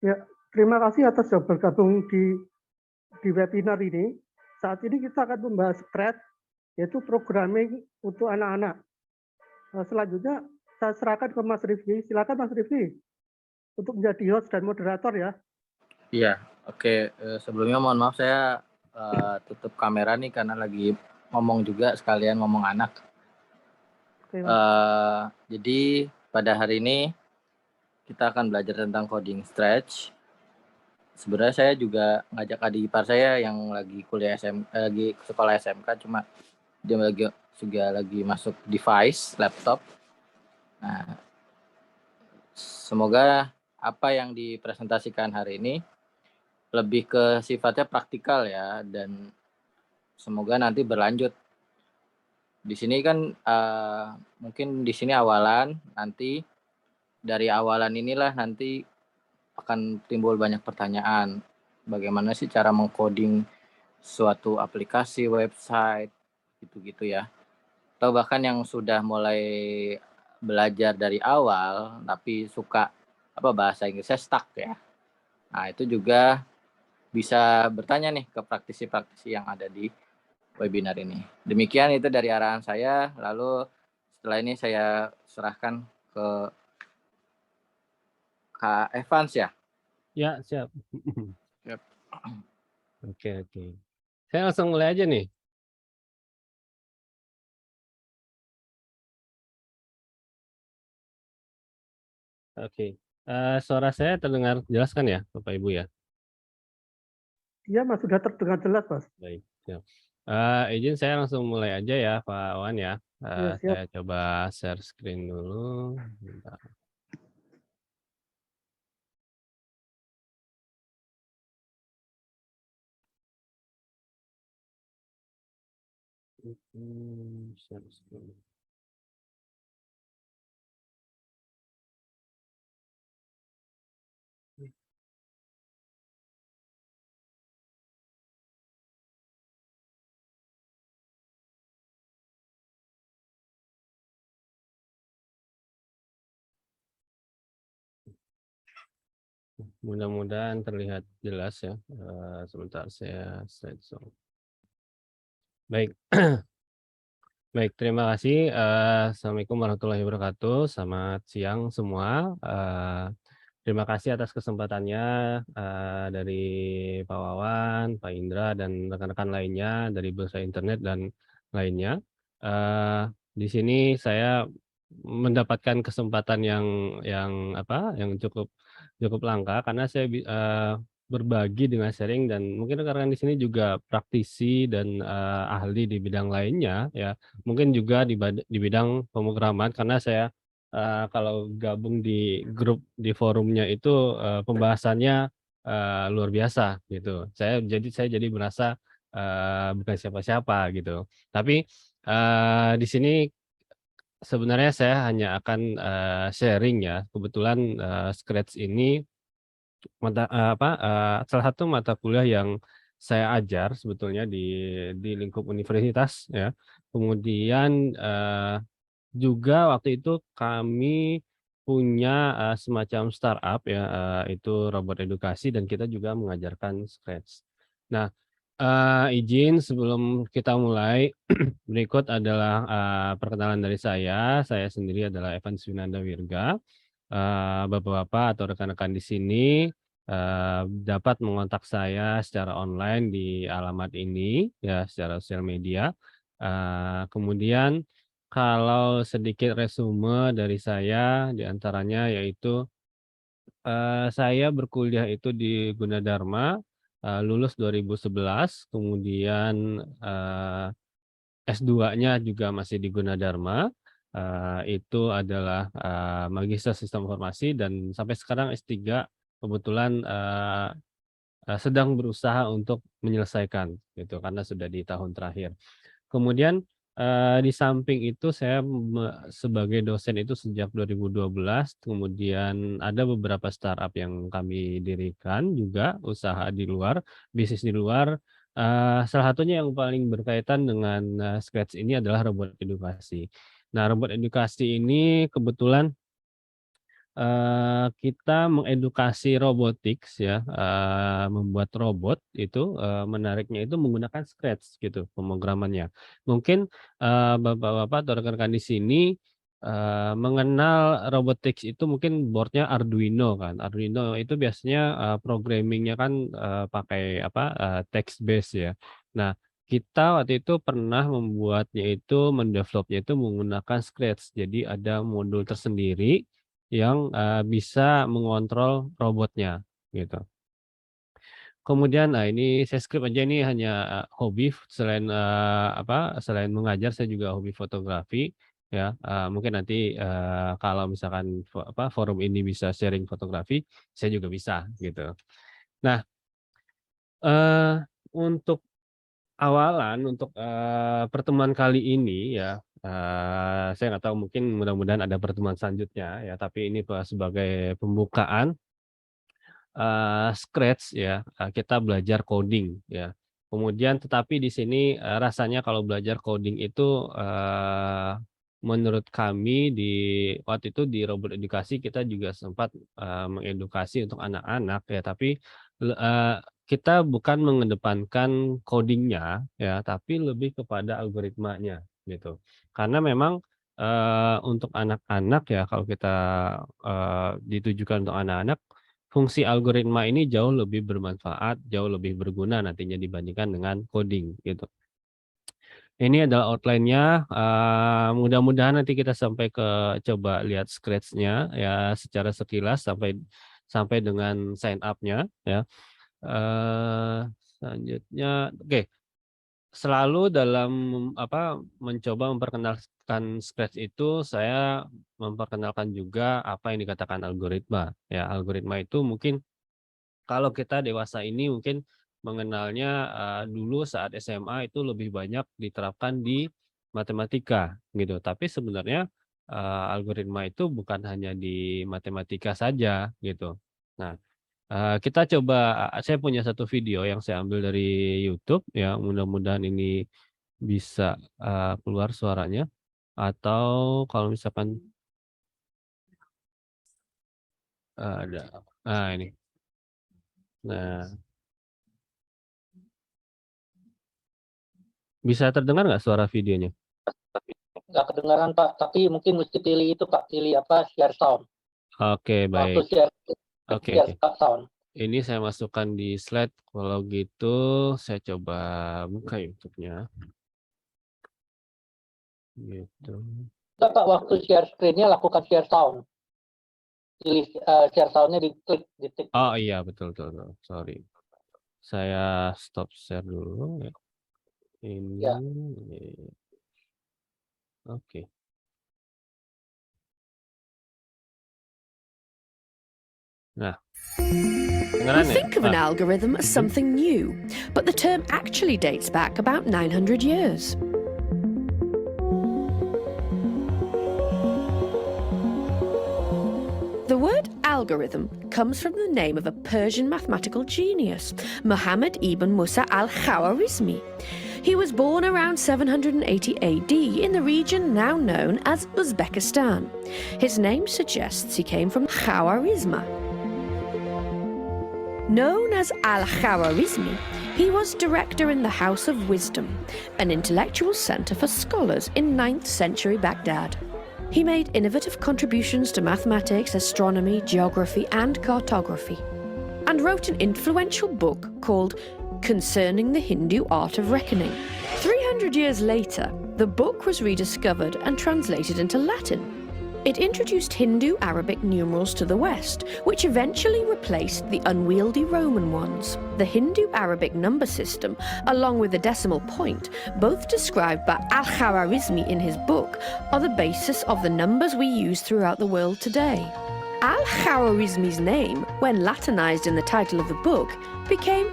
Ya, terima kasih atas sudah bergabung di webinar ini. Saat ini kita akan membahas Scratch, yaitu programming untuk anak-anak. Selanjutnya saya serahkan ke Mas Rifki. Silakan Mas Rifki untuk menjadi host dan moderator ya. Iya, oke. Sebelumnya mohon maaf saya tutup kamera nih karena lagi ngomong juga sekalian ngomong anak. Oke, Mas. Jadi pada hari ini kita akan belajar tentang coding Scratch. Sebenarnya saya juga ngajak adik ipar saya yang lagi kuliah lagi sekolah SMK, cuma dia lagi masuk device laptop. Nah, semoga apa yang dipresentasikan hari ini lebih ke sifatnya praktikal ya, dan semoga nanti berlanjut. Di sini kan mungkin di sini awalan, nanti dari awalan inilah nanti akan timbul banyak pertanyaan. Bagaimana sih cara mengcoding suatu aplikasi, website, gitu-gitu ya. Atau bahkan yang sudah mulai belajar dari awal tapi suka bahasa Inggrisnya stuck ya. Nah, itu juga bisa bertanya nih ke praktisi-praktisi yang ada di webinar ini. Demikian itu dari arahan saya, lalu setelah ini saya serahkan ke Kak Evans ya. Ya, siap. Siap. Oke. Saya langsung mulai aja nih. Oke. Suara saya terdengar jelas kan ya, Bapak Ibu ya? Iya, Mas, sudah terdengar jelas, Mas. Baik, siap. Izin saya langsung mulai aja ya, Pak Wan ya. Iya, siap. Saya coba share screen dulu. Bentar. Share screen. Mudah-mudahan terlihat jelas ya. Sebentar saya slideshow. Baik. Baik, terima kasih. Assalamualaikum warahmatullahi wabarakatuh. Selamat siang semua. Terima kasih atas kesempatannya dari Pak Wawan, Pak Indra, dan rekan-rekan lainnya dari Bursa Internet dan lainnya. Di sini saya mendapatkan kesempatan yang cukup langka karena saya berbagi dengan sharing, dan mungkin rekan-rekan di sini juga praktisi dan ahli di bidang lainnya ya. Mungkin juga di bidang pemrograman, karena saya kalau gabung di grup di forumnya itu pembahasannya luar biasa gitu. Saya jadi merasa bukan siapa-siapa gitu. Tapi di sini sebenarnya saya hanya akan sharing ya. Kebetulan Scratch ini salah satu mata kuliah yang saya ajar sebetulnya di lingkup universitas ya. Kemudian juga waktu itu kami punya semacam startup ya, itu robot edukasi, dan kita juga mengajarkan Scratch. Nah, izin sebelum kita mulai, berikut adalah perkenalan dari saya. Saya sendiri adalah Evans Winanda Wirga. Bapak-bapak atau rekan-rekan di sini dapat mengontak saya secara online di alamat ini ya, secara sosial media. Kemudian kalau sedikit resume dari saya, diantaranya yaitu saya berkuliah itu di Gunadarma, lulus 2011, kemudian S2-nya juga masih di Gunadarma, itu adalah Magister Sistem Informasi, dan sampai sekarang S3 kebetulan sedang berusaha untuk menyelesaikan gitu, karena sudah di tahun terakhir. Kemudian di samping itu saya sebagai dosen itu sejak 2012, kemudian ada beberapa startup yang kami dirikan juga, usaha di luar, bisnis di luar. Salah satunya yang paling berkaitan dengan Scratch ini adalah robot edukasi. Nah, robot edukasi ini kebetulan kita mengedukasi robotics ya, membuat robot itu, menariknya itu menggunakan Scratch gitu pemrogramannya. Mungkin, Bapak-bapak atau rekan-rekan di sini, mengenal robotics itu mungkin board-nya Arduino kan. Arduino itu biasanya, programming-nya kan, pakai apa, text based ya. Nah, kita waktu itu pernah membuatnya itu, mendevelopnya itu menggunakan Scratch. Jadi ada modul tersendiri yang, bisa mengontrol robotnya, gitu. Kemudian, nah ini saya skip aja ini hanya, hobi selain, selain mengajar saya juga hobi fotografi ya, mungkin nanti, kalau misalkan forum ini bisa sharing fotografi, saya juga bisa, gitu. Nah, untuk awalan untuk, pertemuan kali ini ya, saya nggak tahu mungkin mudah-mudahan ada pertemuan selanjutnya ya, tapi ini sebagai pembukaan, Scratch ya, kita belajar coding ya. Kemudian tetapi di sini, rasanya kalau belajar coding itu, menurut kami waktu itu di Robot Edukasi kita juga sempat, mengedukasi untuk anak-anak ya, tapi kita bukan mengedepankan coding-nya ya, tapi lebih kepada algoritmanya gitu. Karena memang, untuk anak-anak ya kalau kita, ditujukan untuk anak-anak, fungsi algoritma ini jauh lebih bermanfaat, jauh lebih berguna nantinya dibandingkan dengan coding gitu. Ini adalah outline-nya, mudah-mudahan nanti kita sampai coba lihat Scratch-nya ya secara sekilas sampai sampai dengan sign up-nya ya. Selanjutnya oke, selalu dalam mencoba memperkenalkan Scratch itu saya memperkenalkan juga apa yang dikatakan algoritma ya. Algoritma itu mungkin kalau kita dewasa ini mungkin mengenalnya, dulu saat SMA itu lebih banyak diterapkan di matematika gitu, tapi sebenarnya, algoritma itu bukan hanya di matematika saja gitu. Nah, kita coba saya punya satu video yang saya ambil dari YouTube ya, mudah-mudahan ini bisa, keluar suaranya atau kalau misalkan, ada ini. Nah, bisa terdengar nggak suara videonya? Nggak kedengaran Pak, tapi mungkin mesti pilih itu Pak, pilih apa, share sound. Oke, Waktu baik. share Oke, sound. Ini saya masukkan di slide, kalau gitu saya coba buka YouTube-nya. Gitu. Enggak Pak, waktu share screen-nya lakukan share sound. Pilih share sound-nya diklik. Oh iya, betul. Sorry. Saya stop share dulu ya. Ini. Ya. Oke. Nah. We think of an algorithm as something new, but the term actually dates back about 900 years. The word algorithm comes from the name of a Persian mathematical genius, Muhammad ibn Musa al-Khwarizmi. He was born around 780 AD in the region now known as Uzbekistan. His name suggests he came from Khwarizma. Known as Al-Khwarizmi, he was director in the House of Wisdom, an intellectual center for scholars in 9th century Baghdad. He made innovative contributions to mathematics, astronomy, geography, and cartography, and wrote an influential book called Concerning the Hindu Art of Reckoning. 300 years later, the book was rediscovered and translated into Latin. It introduced Hindu-Arabic numerals to the West, which eventually replaced the unwieldy Roman ones. The Hindu-Arabic number system, along with the decimal point, both described by Al-Khwarizmi in his book, are the basis of the numbers we use throughout the world today. Al-Khwarizmi's name, when Latinized in the title of the book, became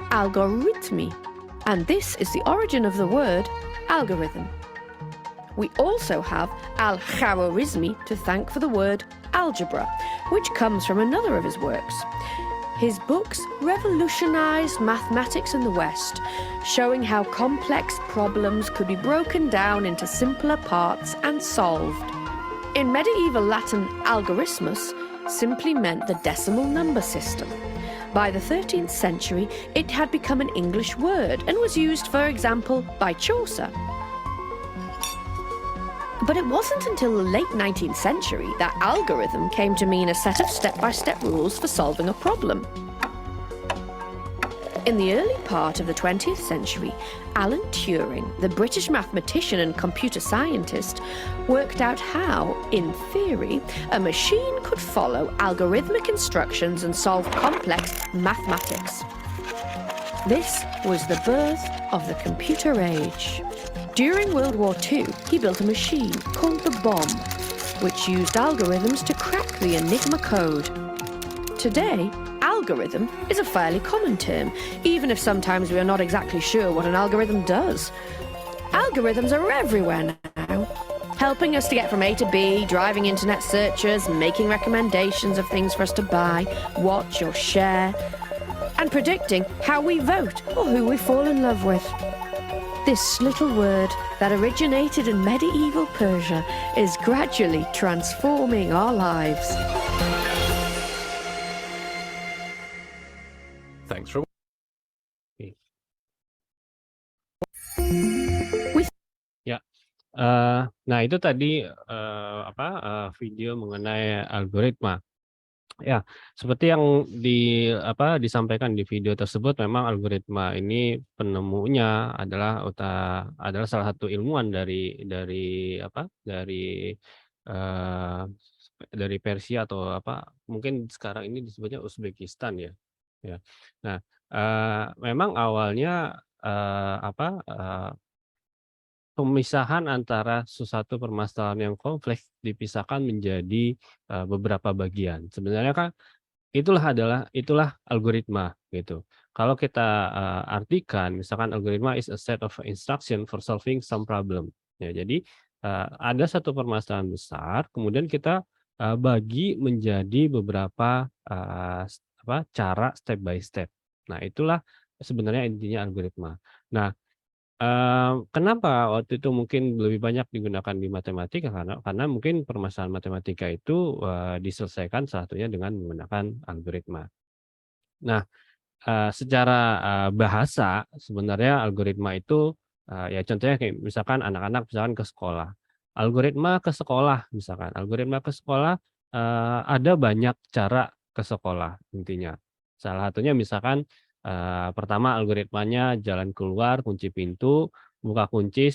algorithmi, and this is the origin of the word algorithm. We also have Al-Khwarizmi to thank for the word algebra, which comes from another of his works. His books revolutionized mathematics in the West, showing how complex problems could be broken down into simpler parts and solved. In medieval Latin algorismus, simply meant the decimal number system. By the 13th century, it had become an English word and was used, for example, by Chaucer. But it wasn't until the late 19th century that algorithm came to mean a set of step-by-step rules for solving a problem. In the early part of the 20th century, Alan Turing, the British mathematician and computer scientist, worked out how, in theory, a machine could follow algorithmic instructions and solve complex mathematics. This was the birth of the computer age. During World War II, he built a machine called the bomb, which used algorithms to crack the Enigma code. Today, algorithm is a fairly common term, even if sometimes we are not exactly sure what an algorithm does. Algorithms are everywhere now, helping us to get from A to B, driving internet searches, making recommendations of things for us to buy, watch or share, and predicting how we vote or who we fall in love with. This little word that originated in medieval Persia is gradually transforming our lives. Thanks for Nah itu tadi video mengenai algoritma. Ya, seperti yang disampaikan di video tersebut, memang algoritma ini penemunya adalah salah satu ilmuwan dari Persia atau mungkin sekarang ini disebutnya Uzbekistan ya. Ya. Nah, memang awalnya pemisahan antara suatu permasalahan yang kompleks dipisahkan menjadi beberapa bagian. Sebenarnya kan itulah algoritma gitu. Kalau kita artikan, misalkan algoritma is a set of instruction for solving some problem. Ya, jadi ada satu permasalahan besar, kemudian kita bagi menjadi beberapa cara step by step. Nah, itulah sebenarnya intinya algoritma. Nah, kenapa waktu itu mungkin lebih banyak digunakan di matematika, karena mungkin permasalahan matematika itu diselesaikan salah satunya dengan menggunakan algoritma. Nah, secara bahasa sebenarnya algoritma itu ya contohnya kayak misalkan anak-anak misalkan ke sekolah. Algoritma ke sekolah misalkan. Algoritma ke sekolah ada banyak cara ke sekolah intinya. Salah satunya misalkan pertama algoritmanya jalan keluar, kunci pintu, buka kunci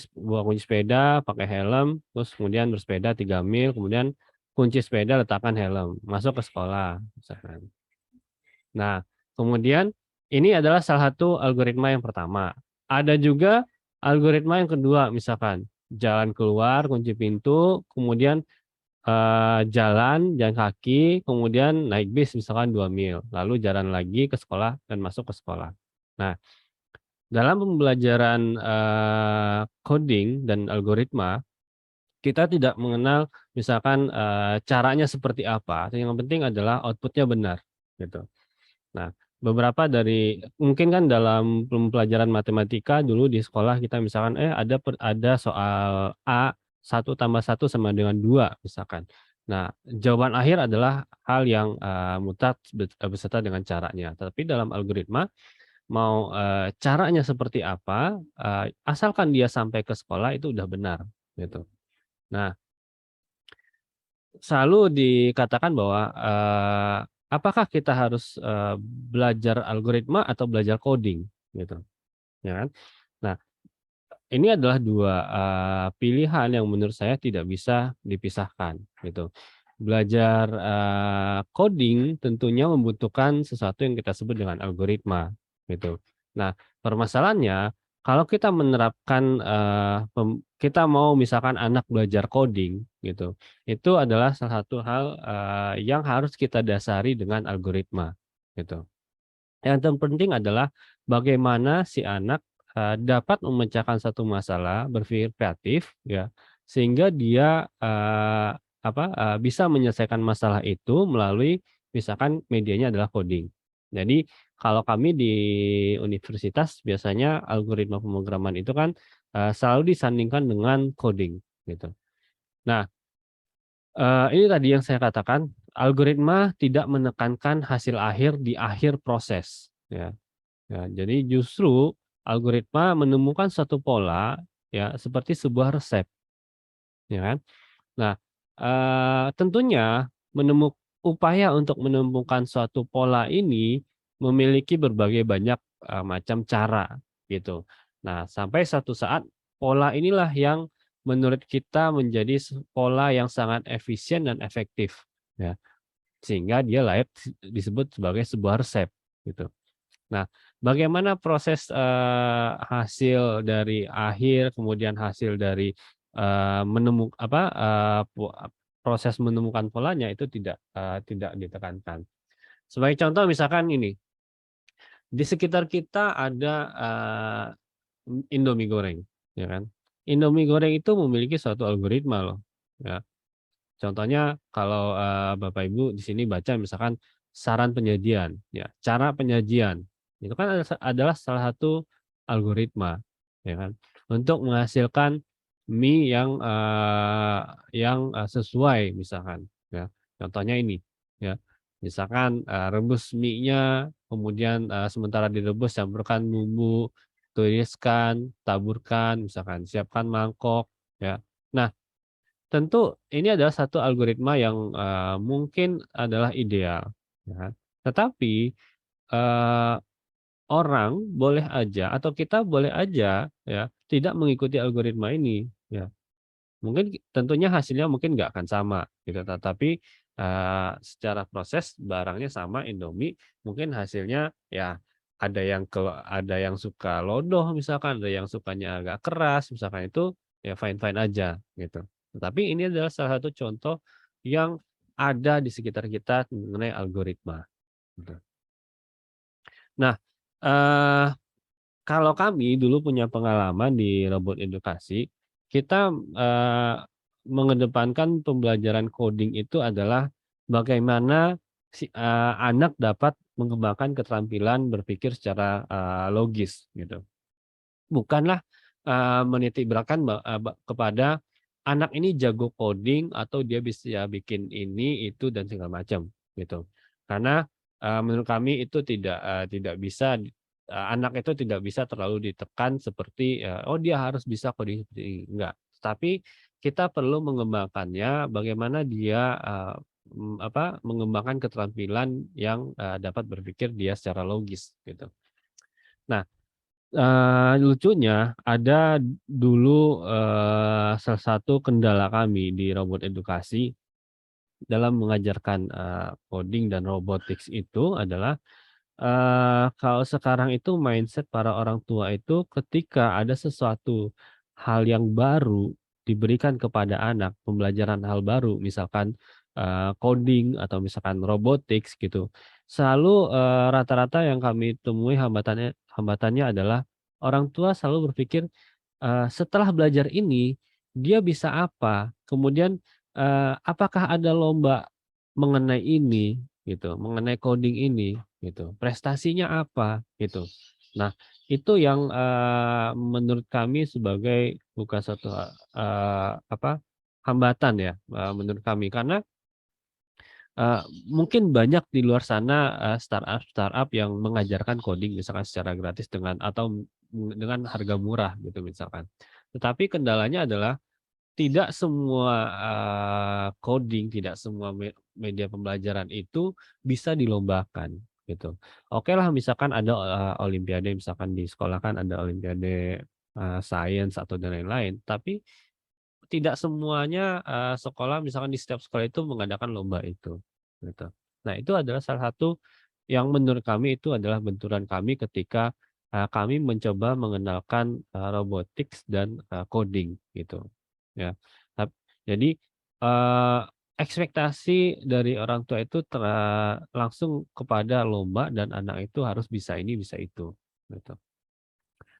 sepeda, pakai helm, terus kemudian bersepeda 3 mil, kemudian kunci sepeda letakkan helm, masuk ke sekolah misalkan. Nah, kemudian ini adalah salah satu algoritma yang pertama. Ada juga algoritma yang kedua, misalkan jalan keluar, kunci pintu, kemudian jalan kaki, kemudian naik bis misalkan 2 mil, lalu jalan lagi ke sekolah dan masuk ke sekolah. Nah, dalam pembelajaran coding dan algoritma, kita tidak mengenal misalkan caranya seperti apa. Yang penting adalah outputnya benar, gitu. Nah, beberapa dari mungkin kan dalam pelajaran matematika dulu di sekolah kita misalkan ada soal A 1 + 1 sama dengan 2 misalkan. Nah, jawaban akhir adalah hal yang mutlak beserta dengan caranya. Tapi dalam algoritma mau caranya seperti apa, asalkan dia sampai ke sekolah itu udah benar gitu. Nah, selalu dikatakan bahwa apakah kita harus belajar algoritma atau belajar coding gitu. Ya kan? Nah, ini adalah dua pilihan yang menurut saya tidak bisa dipisahkan gitu. Belajar coding tentunya membutuhkan sesuatu yang kita sebut dengan algoritma gitu. Nah, permasalahannya kalau kita menerapkan kita mau misalkan anak belajar coding gitu, itu adalah salah satu hal yang harus kita dasari dengan algoritma gitu. Yang terpenting adalah bagaimana si anak dapat memecahkan satu masalah, berpikir kreatif ya, sehingga dia bisa menyelesaikan masalah itu melalui misalkan medianya adalah coding. Jadi kalau kami di universitas biasanya algoritma pemrograman itu kan selalu disandingkan dengan coding gitu. Nah, ini tadi yang saya katakan algoritma tidak menekankan hasil akhir di akhir proses, ya. Ya, jadi justru algoritma menemukan suatu pola ya seperti sebuah resep, ya kan? Nah, tentunya upaya untuk menemukan suatu pola ini memiliki berbagai banyak macam cara gitu. Nah, sampai satu saat pola inilah yang menurut kita menjadi pola yang sangat efisien dan efektif, ya. Sehingga dia layak disebut sebagai sebuah resep gitu. Nah, bagaimana proses hasil dari akhir, kemudian hasil dari proses menemukan polanya itu tidak ditekankan. Sebagai contoh misalkan ini, di sekitar kita ada Indomie goreng, ya kan? Indomie goreng itu memiliki suatu algoritma loh, ya. Contohnya kalau Bapak Ibu di sini baca misalkan saran penyajian, ya, cara penyajian itu kan adalah salah satu algoritma, ya kan, untuk menghasilkan mie yang sesuai misalkan, ya. Contohnya ini, ya, misalkan rebus mie-nya, kemudian sementara direbus campurkan bumbu, tiriskan, taburkan, misalkan siapkan mangkok, ya. Nah, tentu ini adalah satu algoritma yang mungkin adalah ideal, ya kan. Tetapi eee, orang boleh aja atau kita boleh aja ya tidak mengikuti algoritma ini, ya. Mungkin tentunya hasilnya mungkin nggak akan sama gitu, tetapi secara proses barangnya sama Indomie, mungkin hasilnya ya ada yang suka lodoh misalkan, ada yang sukanya agak keras misalkan, itu ya fine-fine aja gitu. Tetapi ini adalah salah satu contoh yang ada di sekitar kita mengenai algoritma, gitu. Nah, eee, kalau kami dulu punya pengalaman di robot edukasi, kita mengedepankan pembelajaran coding itu adalah bagaimana anak dapat mengembangkan keterampilan berpikir secara logis gitu. Bukanlah menitik beratkan kepada anak ini jago coding atau dia bisa bikin ini, itu, dan segala macam gitu. Karena menurut kami itu tidak bisa anak itu tidak bisa terlalu ditekan seperti oh dia harus bisa coding seperti ini, enggak. Tapi kita perlu mengembangkannya bagaimana dia mengembangkan keterampilan yang dapat berpikir dia secara logis gitu. Nah, lucunya ada dulu salah satu kendala kami di robot edukasi dalam mengajarkan coding dan robotics itu adalah kalau sekarang itu mindset para orang tua itu ketika ada sesuatu hal yang baru diberikan kepada anak, pembelajaran hal baru, misalkan coding atau misalkan robotics gitu, selalu rata-rata yang kami temui hambatannya adalah orang tua selalu berpikir, setelah belajar ini dia bisa apa? Kemudian, apakah ada lomba mengenai ini gitu, mengenai coding ini gitu, prestasinya apa gitu. Nah, itu yang menurut kami sebagai bukan satu hambatan ya, menurut kami. Karena mungkin banyak di luar sana startup yang mengajarkan coding misalkan secara gratis dengan harga murah gitu misalkan. Tetapi kendalanya adalah tidak semua coding, tidak semua media pembelajaran itu bisa dilombakan gitu. Oke lah misalkan ada olimpiade, misalkan di sekolah kan ada olimpiade sains atau dan lain-lain, tapi tidak semuanya sekolah misalkan di setiap sekolah itu mengadakan lomba itu gitu. Nah, itu adalah salah satu yang menurut kami itu adalah benturan kami ketika kami mencoba mengenalkan robotics dan coding gitu. Ya, jadi ekspektasi dari orang tua itu langsung kepada lomba dan anak itu harus bisa ini, bisa itu, gitu.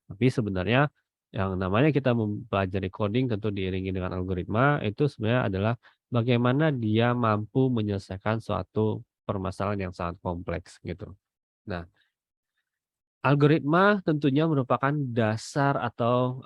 Tapi sebenarnya yang namanya kita mempelajari coding tentu diiringi dengan algoritma, itu sebenarnya adalah bagaimana dia mampu menyelesaikan suatu permasalahan yang sangat kompleks, gitu. Nah, algoritma tentunya merupakan dasar atau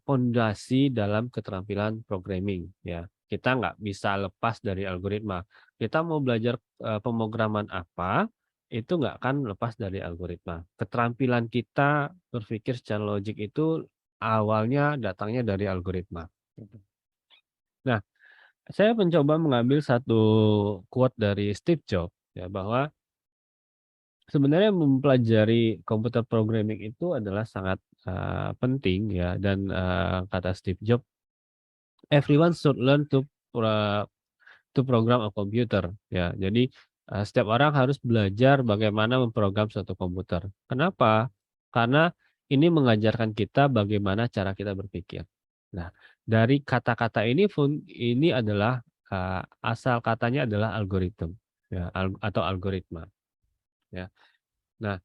pondasi dalam keterampilan programming ya. Kita nggak bisa lepas dari algoritma. kita mau belajar pemrograman apa, itu nggak akan lepas dari algoritma. Keterampilan kita berpikir secara logik itu awalnya datangnya dari algoritma. Gitu. Nah, saya mencoba mengambil satu quote dari Steve Jobs ya, bahwa sebenarnya mempelajari komputer programming itu adalah sangat penting ya, dan kata Steve Jobs, everyone should learn to program a computer ya. Jadi setiap orang harus belajar bagaimana memprogram suatu komputer. Kenapa? Karena ini mengajarkan kita bagaimana cara kita berpikir. Nah, dari kata-kata ini adalah asal katanya adalah algoritma ya, atau algoritma ya. Nah,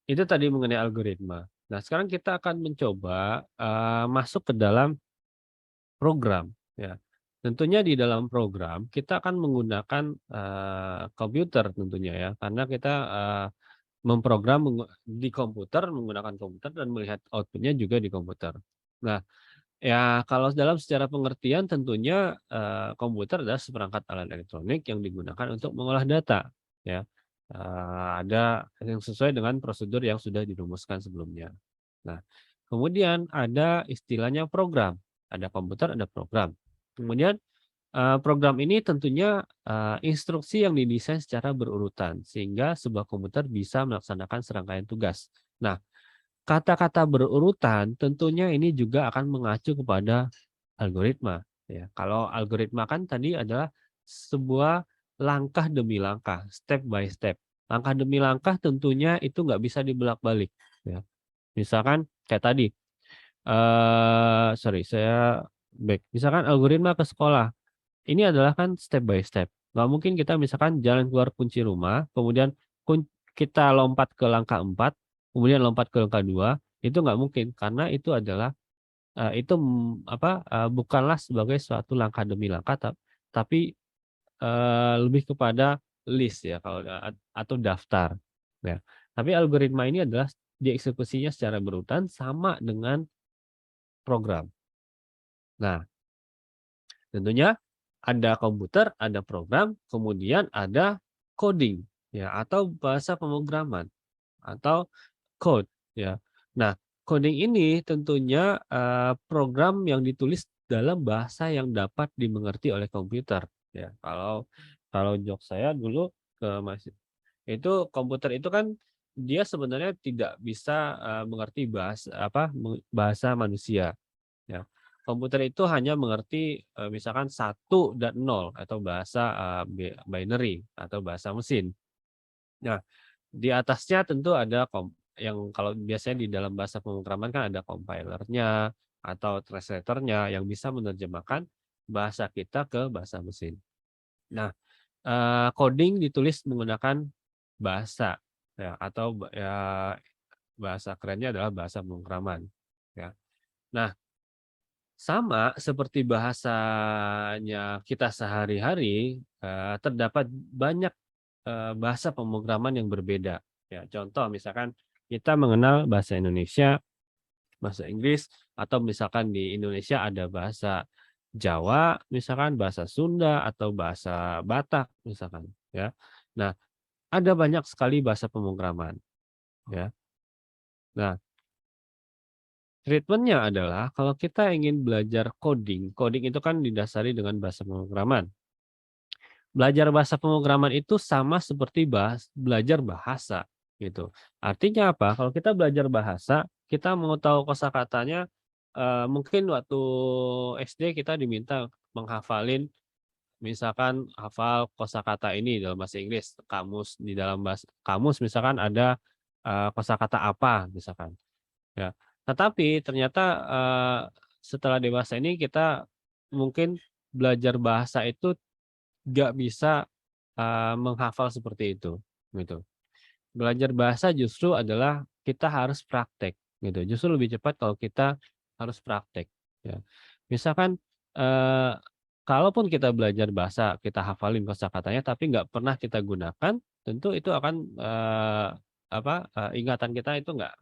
itu tadi mengenai algoritma. Nah, sekarang kita akan mencoba masuk ke dalam program ya. Tentunya di dalam program kita akan menggunakan komputer tentunya ya, karena kita memprogram di komputer, menggunakan komputer dan melihat outputnya juga di komputer. Nah, ya kalau dalam secara pengertian tentunya komputer adalah seperangkat alat elektronik yang digunakan untuk mengolah data ya. Ada yang sesuai dengan prosedur yang sudah dirumuskan sebelumnya. Nah, kemudian ada istilahnya program. Ada komputer, ada program. Kemudian program ini tentunya instruksi yang didesain secara berurutan sehingga sebuah komputer bisa melaksanakan serangkaian tugas. Nah, kata-kata berurutan tentunya ini juga akan mengacu kepada algoritma ya. Kalau algoritma kan tadi adalah sebuah langkah demi langkah, step by step. Langkah demi langkah tentunya itu nggak bisa dibelak-balik ya. Misalkan kayak tadi, saya back. Misalkan algoritma ke sekolah, ini adalah kan step by step. Nggak mungkin kita misalkan jalan keluar kunci rumah, kemudian kita lompat ke langkah 4, kemudian lompat ke langkah 2, itu nggak mungkin karena itu adalah bukanlah sebagai suatu langkah demi langkah, tapi lebih kepada list ya kalau atau daftar ya. Tapi algoritma ini adalah dieksekusinya secara berurutan sama dengan program. Nah, tentunya ada komputer, ada program, kemudian ada coding ya, atau bahasa pemrograman atau code ya. Nah, coding ini tentunya program yang ditulis dalam bahasa yang dapat dimengerti oleh komputer ya. Kalau jok saya dulu itu komputer itu kan dia sebenarnya tidak bisa mengerti bahasa manusia ya. Komputer itu hanya mengerti misalkan 1 dan 0 atau bahasa binary atau bahasa mesin. Nah, di atasnya tentu ada yang kalau biasanya di dalam bahasa pemrograman kan ada compilernya atau translatornya yang bisa menerjemahkan bahasa kita ke bahasa mesin. Nah, coding ditulis menggunakan bahasa ya, atau ya bahasa kerennya adalah bahasa pemrograman ya. Nah, sama seperti bahasanya kita sehari-hari, terdapat banyak bahasa pemrograman yang berbeda. Ya, contoh misalkan kita mengenal bahasa Indonesia, bahasa Inggris, atau misalkan di Indonesia ada bahasa Jawa, misalkan bahasa Sunda atau bahasa Batak, misalkan. Ya, nah ada banyak sekali bahasa pemrograman. Ya, nah treatmentnya adalah kalau kita ingin belajar coding, coding itu kan didasari dengan bahasa pemrograman. Belajar bahasa pemrograman itu sama seperti belajar bahasa gitu. Artinya apa? Kalau kita belajar bahasa, kita mau tahu kosakatanya, mungkin waktu SD kita diminta menghafalin, misalkan hafal kosakata ini dalam bahasa Inggris, di dalam kamus misalkan ada kosakata apa misalkan. Ya. Tetapi ternyata setelah dewasa ini kita mungkin belajar bahasa itu nggak bisa menghafal seperti itu, gitu. Belajar bahasa justru adalah kita harus praktek, gitu. Justru lebih cepat kalau kita harus praktek, ya. Misalkan kalaupun kita belajar bahasa, kita hafalin kosakatanya, tapi nggak pernah kita gunakan, tentu itu akan ingatan kita itu nggak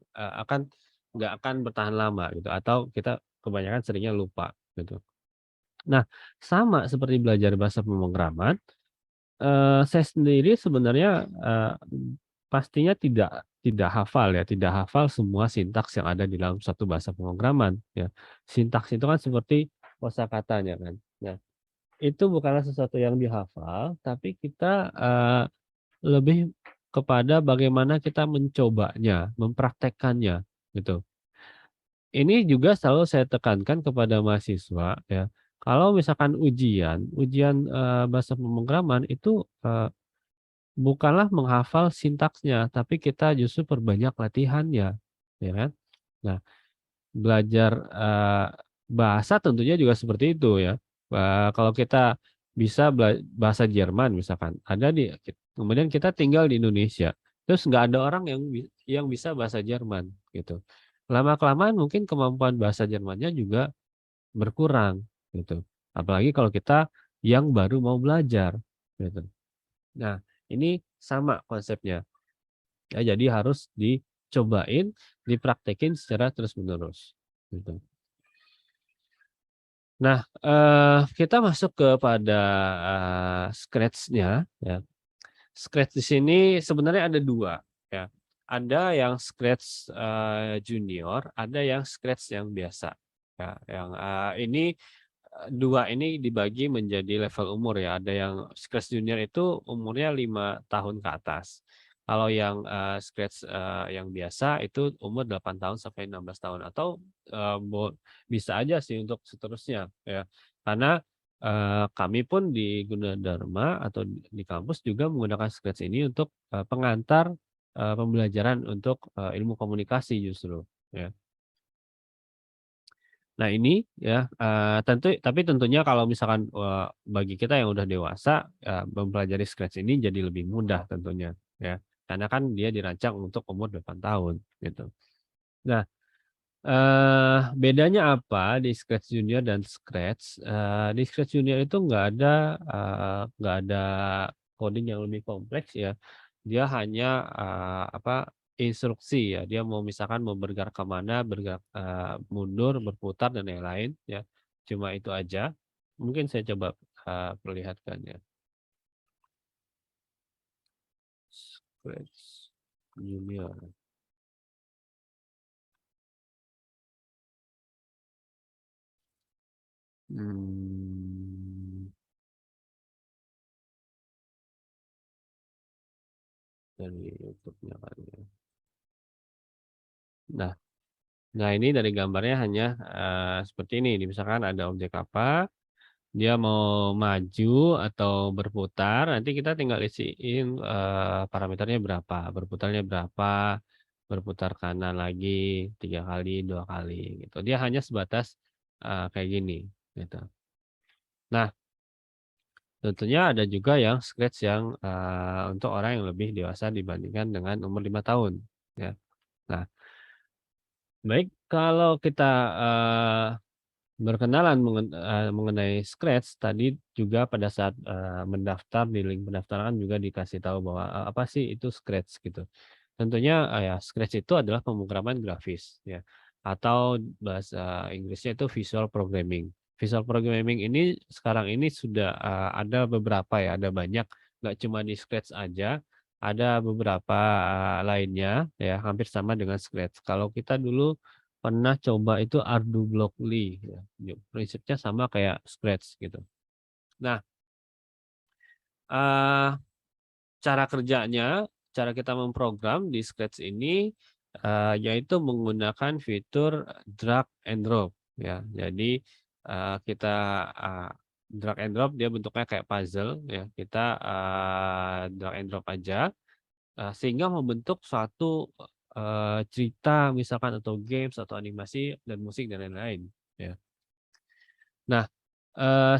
akan bertahan lama, gitu. Atau kita kebanyakan seringnya lupa, gitu. Nah, sama seperti belajar bahasa pemrograman, saya sendiri sebenarnya, pastinya tidak hafal ya, tidak hafal semua sintaks yang ada di dalam satu bahasa pemrograman ya. Sintaks itu kan seperti kosakatanya kan. Nah, itu bukanlah sesuatu yang dihafal, tapi kita, lebih kepada bagaimana kita mencobanya, mempraktekkannya, gitu. Ini juga selalu saya tekankan kepada mahasiswa ya, kalau misalkan ujian, bahasa pemrograman itu, bukanlah menghafal sintaksnya, tapi kita justru perbanyak latihannya, ya kan. Nah, belajar, bahasa tentunya juga seperti itu ya, kalau kita bisa bahasa Jerman misalkan, ada kemudian kita tinggal di Indonesia, terus nggak ada orang yang bisa bahasa Jerman, gitu. Lama-kelamaan mungkin kemampuan bahasa Jermannya juga berkurang, gitu. Apalagi kalau kita yang baru mau belajar, gitu. Nah, ini sama konsepnya. Ya, jadi harus dicobain, dipraktekin secara terus-menerus, gitu. Nah, kita masuk kepada, Scratch-nya ya. Scratch di sini sebenarnya ada 2 ya. Ada yang Scratch, junior, ada yang Scratch yang biasa. Ya, yang, ini, 2 ini dibagi menjadi level umur ya. Ada yang Scratch junior itu umurnya 5 tahun ke atas. Kalau yang, Scratch, yang biasa itu umur 8 tahun sampai 16 tahun atau, bisa aja sih untuk seterusnya ya. Karena, kami pun di Gunadarma atau di kampus juga menggunakan Scratch ini untuk, pengantar, pembelajaran untuk, ilmu komunikasi justru ya. Nah ini ya, tapi tentunya kalau misalkan, bagi kita yang udah dewasa, mempelajari Scratch ini jadi lebih mudah tentunya ya, karena kan dia dirancang untuk umur 8 tahun gitu. Nah, bedanya apa di Scratch Junior dan Scratch? Di Scratch Junior itu nggak ada coding yang lebih kompleks ya. Dia hanya, instruksi ya, dia misalkan mau bergerak ke mana, bergerak, mundur, berputar dan lain-lain ya. Cuma itu aja. Mungkin saya coba, perlihatkan ya. Scratch Junior. Hmm. Dari YouTube-nya kali ya. Nah nah ini dari gambarnya hanya, seperti ini. Misalkan ada objek apa, dia mau maju atau berputar, nanti kita tinggal isiin, parameternya berapa, berputarnya berapa, berputar kanan lagi 3 kali, 2 kali gitu. Dia hanya sebatas, kayak gini, gitu. Nah, tentunya ada juga yang Scratch yang, untuk orang yang lebih dewasa dibandingkan dengan umur 5 tahun, ya. Nah, baik kalau kita, berkenalan mengenai Scratch tadi juga pada saat, mendaftar di link pendaftaran juga dikasih tahu bahwa, apa sih itu Scratch gitu. Tentunya, ya Scratch itu adalah pemrograman grafis ya, atau bahasa Inggrisnya itu visual programming. Visual programming ini sekarang ini sudah, ada beberapa ya, ada banyak, nggak cuma di Scratch aja, ada beberapa, lainnya ya, hampir sama dengan Scratch. Kalau kita dulu pernah coba itu Ardu Blockly ya, prinsipnya sama kayak Scratch gitu. Nah, eee, cara kerjanya, cara kita memprogram di Scratch ini, yaitu menggunakan fitur drag and drop ya. Jadi, kita, drag and drop dia bentuknya kayak puzzle ya, kita, drag and drop aja. Sehingga membentuk suatu, cerita misalkan atau games atau animasi dan musik dan lain-lain, ya. Nah,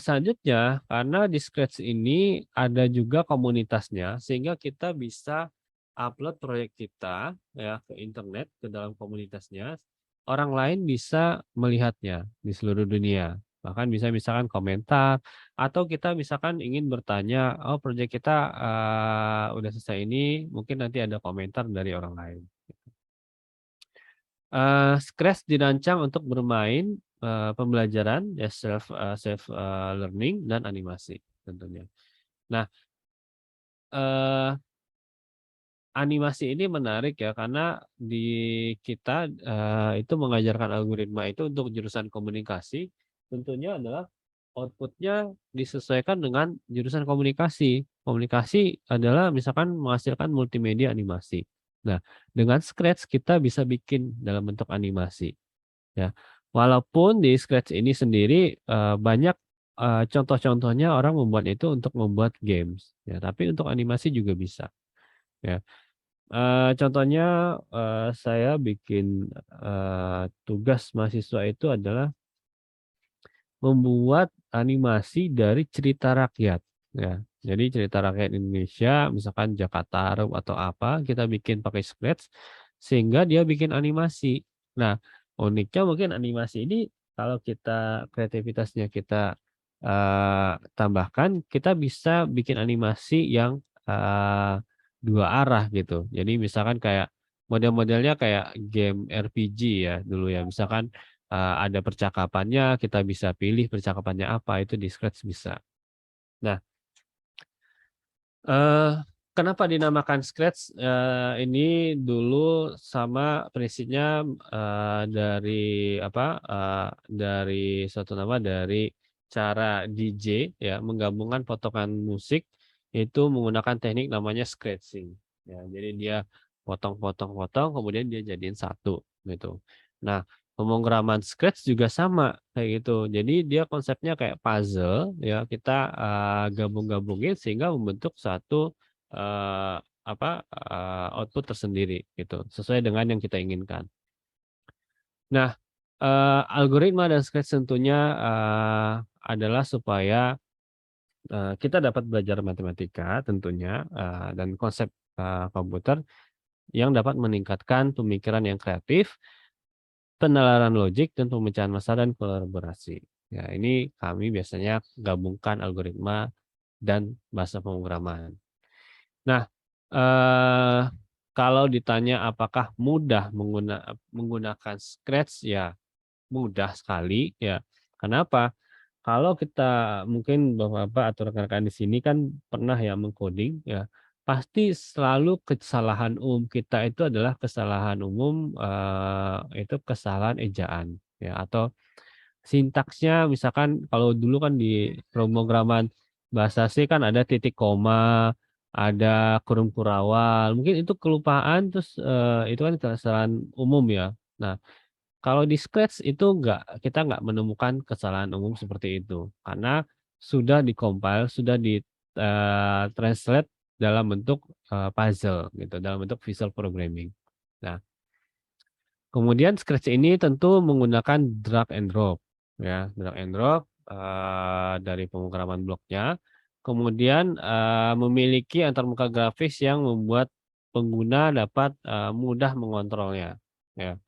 selanjutnya karena di Scratch ini ada juga komunitasnya sehingga kita bisa upload proyek kita ya ke internet, ke dalam komunitasnya, orang lain bisa melihatnya di seluruh dunia. Bahkan bisa misalkan komentar atau kita misalkan ingin bertanya, "Oh proyek kita, udah selesai ini," mungkin nanti ada komentar dari orang lain. Scratch dirancang untuk bermain pembelajaran ya self learning dan animasi tentunya. Nah, eh, animasi ini menarik ya karena di kita itu mengajarkan algoritma itu untuk jurusan komunikasi tentunya adalah outputnya disesuaikan dengan jurusan komunikasi. Komunikasi adalah misalkan menghasilkan multimedia animasi. Nah, dengan Scratch kita bisa bikin dalam bentuk animasi ya. Walaupun di Scratch ini sendiri banyak contoh-contohnya orang membuat itu untuk membuat games ya, tapi untuk animasi juga bisa ya. Contohnya, saya bikin, tugas mahasiswa itu adalah membuat animasi dari cerita rakyat, ya. Jadi cerita rakyat Indonesia, misalkan Jakataru atau apa, kita bikin pakai Scratch, sehingga dia bikin animasi. Nah, uniknya mungkin animasi ini kalau kita kreativitasnya kita, tambahkan, kita bisa bikin animasi yang, dua arah gitu. Jadi misalkan kayak model-modelnya kayak game RPG ya dulu ya, misalkan ada percakapannya, kita bisa pilih percakapannya apa, itu di Scratch bisa. Nah, eee, kenapa dinamakan Scratch? Ini dulu sama prinsipnya, dari apa, dari suatu nama dari cara DJ ya, menggabungkan potongan musik itu menggunakan teknik namanya scratching. Ya, jadi dia potong, kemudian dia jadiin satu, gitu. Nah, pemrograman Scratch juga sama kayak gitu. Jadi dia konsepnya kayak puzzle ya, kita, gabung-gabungin sehingga membentuk satu, output tersendiri gitu, sesuai dengan yang kita inginkan. Nah, algoritma dan Scratch tentunya, adalah supaya, kita dapat belajar matematika tentunya, dan konsep, komputer yang dapat meningkatkan pemikiran yang kreatif, penalaran logik dan pemecahan masalah dan kolaborasi. Ya, ini kami biasanya gabungkan algoritma dan bahasa pemrograman. Nah, eee, kalau ditanya apakah mudah menggunakan Scratch, ya mudah sekali ya. Kenapa? Kalau kita mungkin Bapak-bapak atau rekan-rekan di sini kan pernah ya meng-coding ya, pasti selalu kesalahan umum kita itu adalah kesalahan umum, itu kesalahan ejaan ya atau sintaksnya misalkan kalau dulu kan di pemrograman bahasa C kan ada titik koma, ada kurung kurawal, mungkin itu kelupaan terus, itu kan kesalahan umum ya. Nah, kalau di Scratch itu kita nggak menemukan kesalahan umum seperti itu, karena sudah di-compile, sudah translate dalam bentuk, puzzle gitu, dalam bentuk visual programming. Nah, kemudian Scratch ini tentu menggunakan drag and drop ya, drag and drop, dari pemrograman bloknya, kemudian, memiliki antarmuka grafis yang membuat pengguna dapat, mudah mengontrolnya, ya.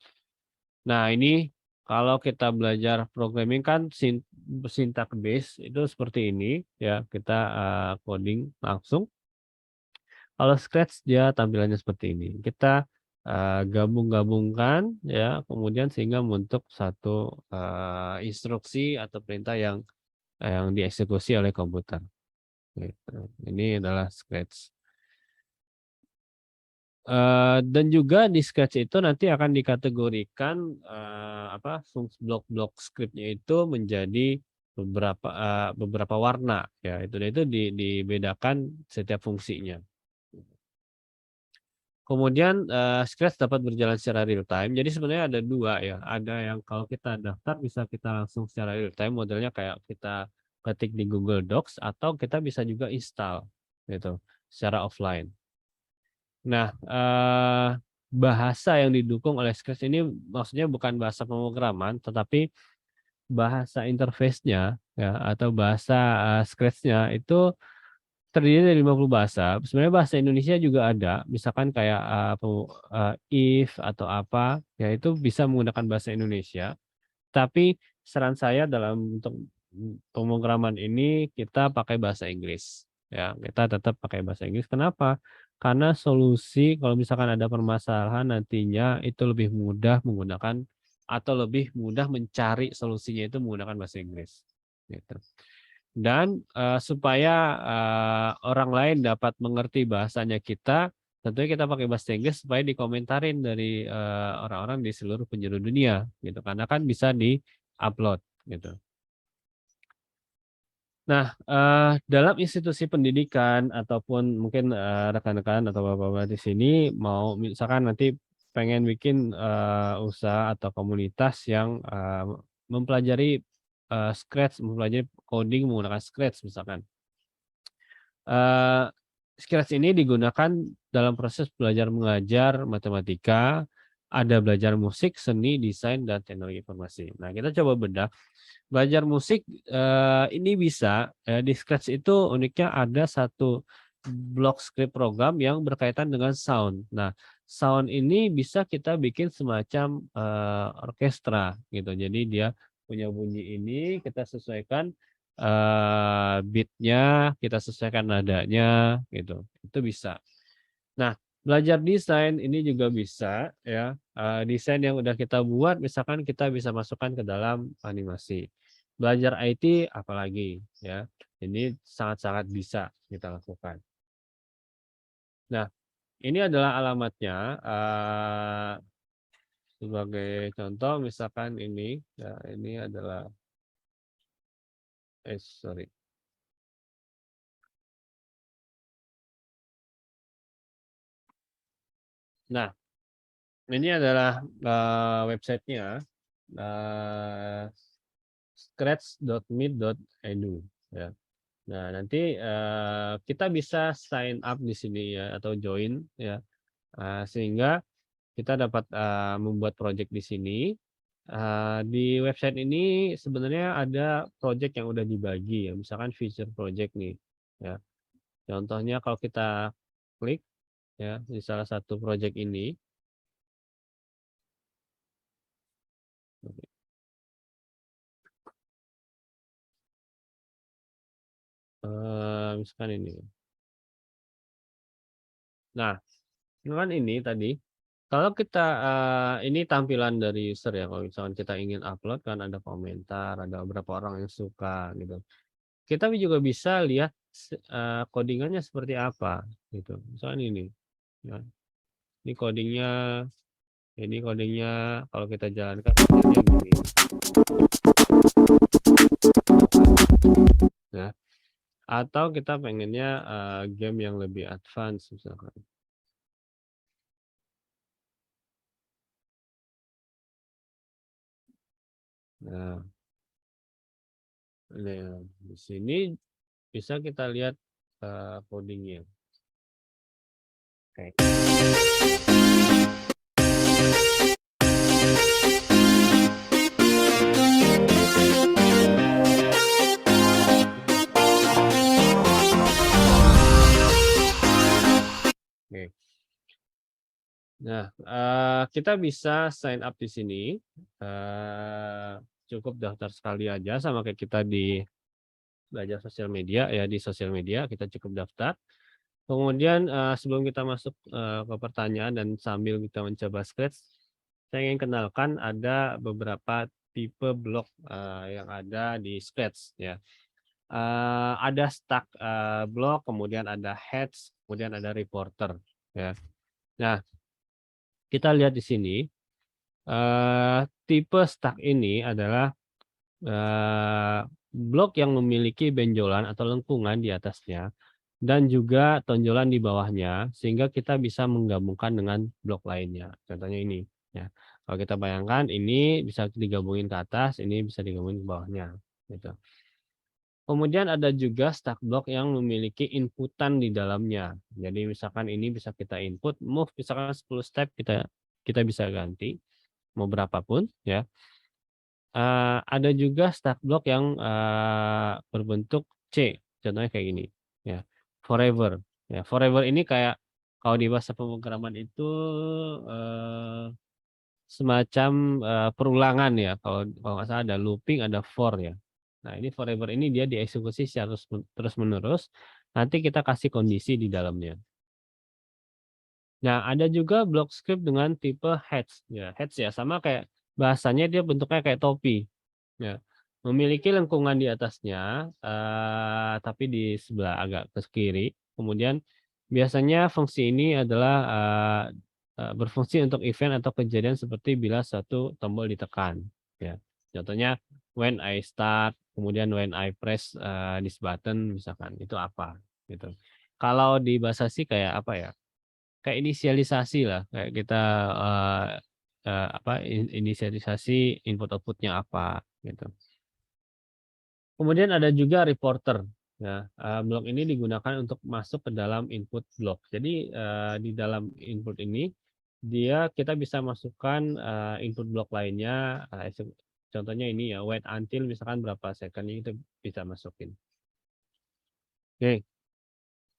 Nah, ini kalau kita belajar programming kan syntax base itu seperti ini ya, kita, coding langsung. Kalau Scratch dia tampilannya seperti ini. Kita, gabung-gabungkan ya, kemudian sehingga membentuk satu, instruksi atau perintah yang dieksekusi oleh komputer, gitu. Ini adalah Scratch. Dan juga di Scratch itu nanti akan dikategorikan, blok-blok script-nya itu menjadi beberapa warna ya, itu dibedakan setiap fungsinya. Kemudian, Scratch dapat berjalan secara real time. Jadi sebenarnya ada 2 ya, ada yang kalau kita daftar bisa kita langsung secara real time, modelnya kayak kita ketik di Google Docs atau kita bisa juga install gitu, secara offline. Nah, bahasa yang didukung oleh Scratch ini maksudnya bukan bahasa pemrograman, tetapi bahasa interface-nya ya atau bahasa, Scratch-nya itu terdiri dari 50 bahasa. Sebenarnya bahasa Indonesia juga ada, misalkan kayak, if atau apa, ya itu bisa menggunakan bahasa Indonesia. Tapi saran saya dalam untuk, pemrograman ini kita pakai bahasa Inggris, ya. Kita tetap pakai bahasa Inggris. Kenapa? Karena solusi kalau misalkan ada permasalahan nantinya itu lebih mudah menggunakan atau lebih mudah mencari solusinya itu menggunakan bahasa Inggris. Gitu. Dan supaya orang lain dapat mengerti bahasanya kita, tentunya kita pakai bahasa Inggris supaya dikomentarin dari orang-orang di seluruh penjuru dunia, gitu. Karena kan bisa di-upload, gitu. Nah, dalam institusi pendidikan ataupun mungkin rekan-rekan atau bapak-bapak di sini mau misalkan nanti pengen bikin usaha atau komunitas yang mempelajari Scratch, mempelajari coding menggunakan Scratch misalkan. Scratch ini digunakan dalam proses belajar mengajar matematika, ada belajar musik, seni, desain, dan teknologi informasi. Nah, kita coba bedah. Belajar musik ini bisa di Scratch itu uniknya ada satu blok script program yang berkaitan dengan sound. Nah, sound ini bisa kita bikin semacam orkestra gitu. Jadi dia punya bunyi ini, kita sesuaikan beatnya, kita sesuaikan nadanya gitu. Itu bisa. Nah, belajar desain ini juga bisa ya. Desain yang udah kita buat misalkan kita bisa masukkan ke dalam animasi. Belajar IT apalagi ya. Ini sangat-sangat bisa kita lakukan. Nah, ini adalah alamatnya sebagai contoh misalkan ini ya, ini adalah sorry. Nah, ini adalah websitenya scratch.meet.edu ya. Nah, nanti kita bisa sign up di sini ya atau join ya. Sehingga kita dapat membuat project di sini. Di website ini sebenarnya ada project yang udah dibagi ya, misalkan feature project nih ya. Contohnya kalau kita klik ya di salah satu project ini. Misalkan ini. Nah, misalkan ini tadi, kalau kita ini tampilan dari user ya, kalau misalkan kita ingin upload kan ada komentar, ada beberapa orang yang suka gitu. Kita juga bisa lihat codingannya seperti apa gitu. Misalkan ini, ya. Ini codingnya kalau kita jalankan hasilnya gini. Ya. Atau kita pengennya game yang lebih advance misalkan. Nah, di sini bisa kita lihat codingnya. Oke. Oke. Nah, kita bisa sign up di sini. Cukup daftar sekali aja sama kayak kita di belajar sosial media ya, di sosial media kita cukup daftar. Kemudian sebelum kita masuk ke pertanyaan dan sambil kita mencoba Scratch, saya ingin kenalkan ada beberapa tipe blok yang ada di Scratch ya. Ada stack block, kemudian ada heads, kemudian ada reporter ya. Nah, kita lihat di sini tipe stack ini adalah blok yang memiliki benjolan atau lengkungan di atasnya dan juga tonjolan di bawahnya sehingga kita bisa menggabungkan dengan blok lainnya. Contohnya ini ya. Kalau kita bayangkan ini bisa digabungin ke atas, ini bisa digabungin ke bawahnya gitu. Kemudian ada juga stack block yang memiliki inputan di dalamnya. Jadi misalkan ini bisa kita input, move misalkan 10 step kita bisa ganti mau berapapun ya. Ada juga stack block yang berbentuk C, contohnya kayak gini ya. Forever. Ya, forever ini kayak kalau di bahasa pemrograman itu semacam perulangan ya. Kalau nggak salah ada looping, ada for ya. Nah, ini forever ini dia dieksekusi secara terus-menerus. Nanti kita kasih kondisi di dalamnya. Nah, ada juga blok script dengan tipe heads ya. Heads ya sama kayak bahasanya dia bentuknya kayak topi, ya. Memiliki lengkungan di atasnya, tapi di sebelah agak ke kiri. Kemudian biasanya fungsi ini adalah, berfungsi untuk event atau kejadian seperti bila suatu tombol ditekan, ya. Contohnya when I start, kemudian when I press, this button misalkan, itu apa, gitu. Kalau di bahasa C kayak apa ya, kayak inisialisasi lah, kayak kita, inisialisasi input output-nya apa, gitu. Kemudian ada juga reporter, ya, blok ini digunakan untuk masuk ke dalam input blok. Jadi, di dalam input ini, kita bisa masukkan, input blok lainnya, contohnya ini ya, wait until misalkan berapa second itu bisa masukin. Oke.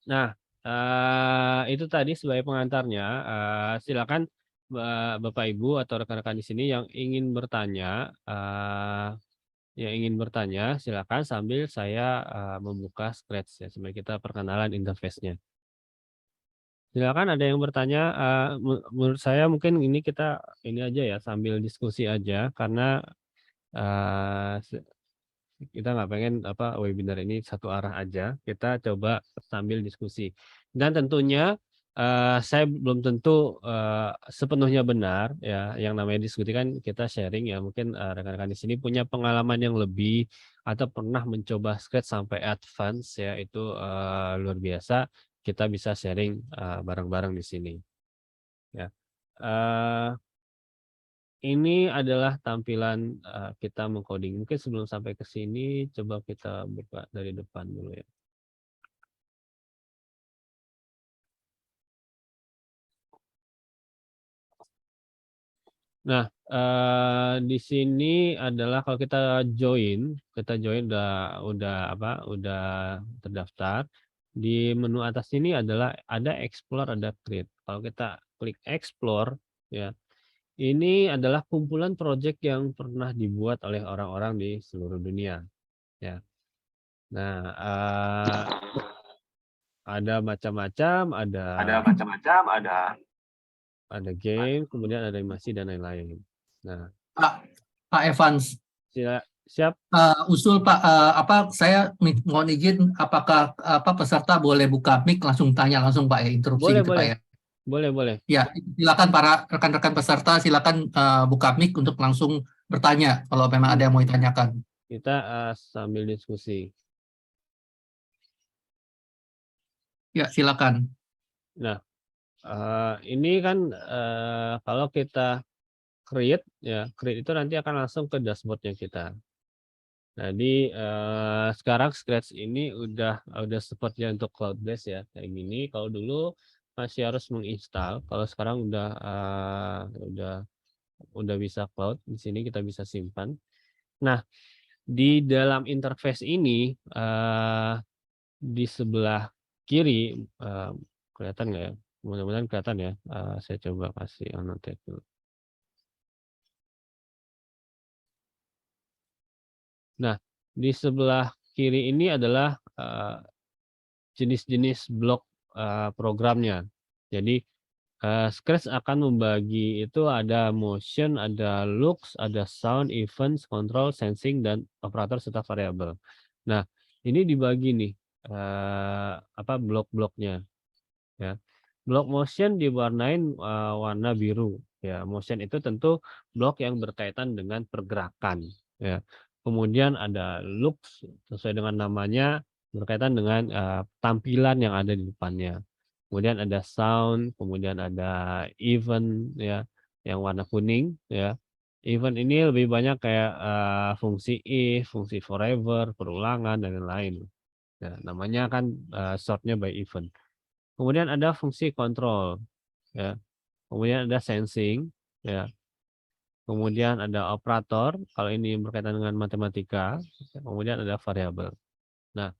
Nah, itu tadi sebagai pengantarnya, silakan, Bapak Ibu atau rekan-rekan di sini yang ingin bertanya silakan sambil saya, membuka Scratch ya, sambil kita perkenalan interface-nya. Silakan ada yang bertanya, menurut saya mungkin kita ini aja ya, sambil diskusi aja karena, eee, kita nggak pengen webinar ini satu arah aja, kita coba sambil diskusi. Dan tentunya, saya belum tentu, sepenuhnya benar ya, yang namanya diskusi kan kita sharing ya, mungkin, rekan-rekan di sini punya pengalaman yang lebih atau pernah mencoba Scratch sampai advance ya, itu, luar biasa, kita bisa sharing, bareng-bareng di sini, ya. Eee Ini adalah tampilan, kita mengcoding. Mungkin sebelum sampai ke sini coba kita buka dari depan dulu ya. Nah, di sini adalah kalau kita join udah terdaftar. Di menu atas ini adalah ada explore, ada create. Kalau kita klik explore ya, ini adalah kumpulan project yang pernah dibuat oleh orang-orang di seluruh dunia ya. Nah, ada macam-macam, ada game, kemudian ada animasi dan lain-lain. Nah, Pak Evans, siap. usul Pak, saya mohon izin, apakah peserta boleh buka mic langsung tanya langsung Pak ya, interupsi Boleh, gitu Pak ya. boleh. Ya, silakan para rekan-rekan peserta silakan buka mic untuk langsung bertanya kalau memang ada yang mau ditanyakan. Kita sambil diskusi. Ya, silakan. Nah, ini kan kalau kita create itu nanti akan langsung ke dashboardnya kita. Jadi sekarang Scratch ini udah supportnya untuk cloud base ya kayak gini. Kalau dulu masih harus menginstal, kalau sekarang udah bisa cloud. Di sini kita bisa simpan. Nah, di dalam interface ini di sebelah kiri kelihatan nggak ya? Mudah-mudahan kelihatan ya. Saya coba kasih annotate dulu. Nah, di sebelah kiri ini adalah jenis-jenis blok programnya. Jadi Scratch akan membagi itu ada motion, ada looks, ada sound, events, control, sensing, dan operator serta variabel. Nah, ini dibagi nih blok-bloknya. Ya. Blok motion diwarnain warna biru. Ya, motion itu tentu blok yang berkaitan dengan pergerakan. Ya. Kemudian ada looks sesuai dengan namanya berkaitan dengan tampilan yang ada di depannya. Kemudian ada sound, kemudian ada event ya yang warna kuning ya. Event ini lebih banyak kayak fungsi if, fungsi forever, perulangan dan lain-lain. Ya, namanya kan shortnya by event. Kemudian ada fungsi kontrol ya. Kemudian ada sensing ya. Kemudian ada operator, kalau ini berkaitan dengan matematika, kemudian ada variabel. Nah,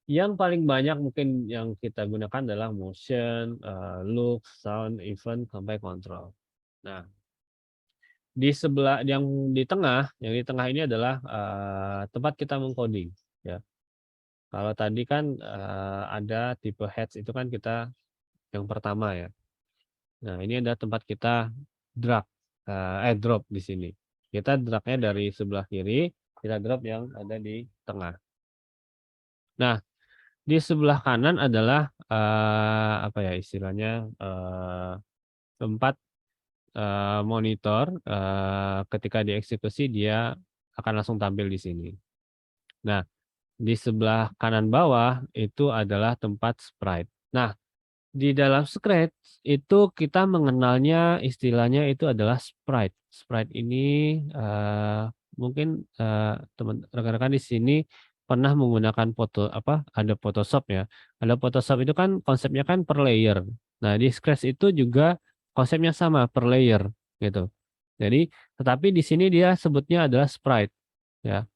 yang paling banyak mungkin yang kita gunakan adalah motion, look, sound, event, sampai control. Nah, di sebelah yang di tengah ini adalah tempat kita mengcoding. Ya. Kalau tadi kan ada tipe heads itu kan kita yang pertama ya. Nah, ini ada tempat kita drag. drop di sini. Kita drag-nya dari sebelah kiri, kita drop yang ada di tengah. Nah, di sebelah kanan adalah apa ya istilahnya tempat monitor ketika dieksekusi dia akan langsung tampil di sini. Nah, di sebelah kanan bawah itu adalah tempat sprite. Nah, di dalam Scratch itu kita mengenalnya istilahnya itu adalah sprite. Sprite ini mungkin teman rekan-rekan di sini pernah menggunakan ada Photoshop ya. Ada Photoshop itu kan konsepnya kan per layer. Nah, di Scratch itu juga konsepnya sama per layer gitu. Jadi, tetapi di sini dia sebutnya adalah sprite ya.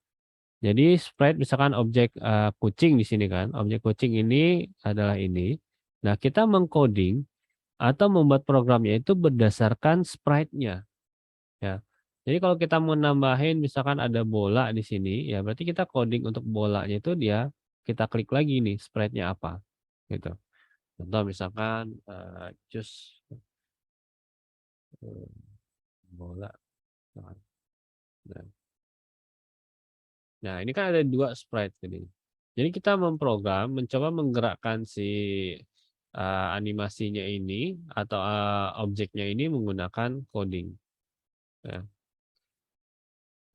Jadi sprite misalkan objek kucing di sini kan. Objek kucing ini adalah ini. Nah, kita mengcoding atau membuat programnya itu berdasarkan sprite-nya ya. Jadi kalau kita mau nambahin misalkan ada bola di sini ya berarti kita coding untuk bolanya itu dia kita klik lagi nih sprite-nya apa gitu. Contoh misalkan choose bola. Nah, ini kan ada 2 sprite jadi. Jadi kita mencoba menggerakkan si animasinya ini atau objeknya ini menggunakan coding. Ya.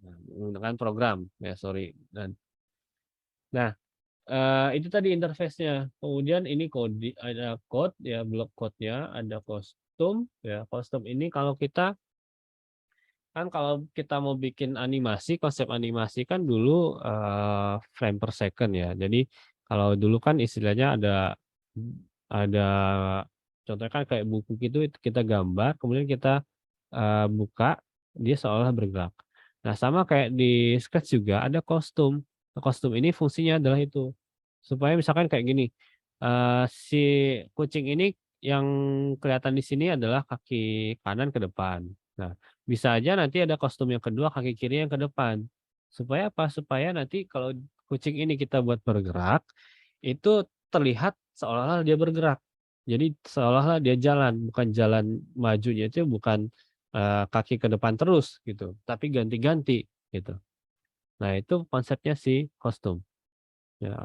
Nah, menggunakan program ya sorry. Nah, itu tadi interface-nya. Kemudian ini ada code ya blok code-nya, ada kostum ya. Kostum ini kalau kita mau bikin animasi, konsep animasi kan dulu frame per second ya. Jadi kalau dulu kan istilahnya ada contohnya kan kayak buku gitu kita gambar, kemudian kita buka, dia seolah bergerak. Nah, sama kayak di Sketch juga ada kostum. Nah, kostum ini fungsinya adalah itu. Supaya misalkan kayak gini, si kucing ini yang kelihatan di sini adalah kaki kanan ke depan. Nah, bisa aja nanti ada kostum yang kedua kaki kiri yang ke depan. Supaya apa? Supaya nanti kalau kucing ini kita buat bergerak, itu terlihat seolah-olah dia bergerak. Jadi seolah-olah dia jalan, bukan jalan majunya itu bukan kaki ke depan terus gitu, tapi ganti-ganti gitu. Nah, itu konsepnya si kostum. Ya,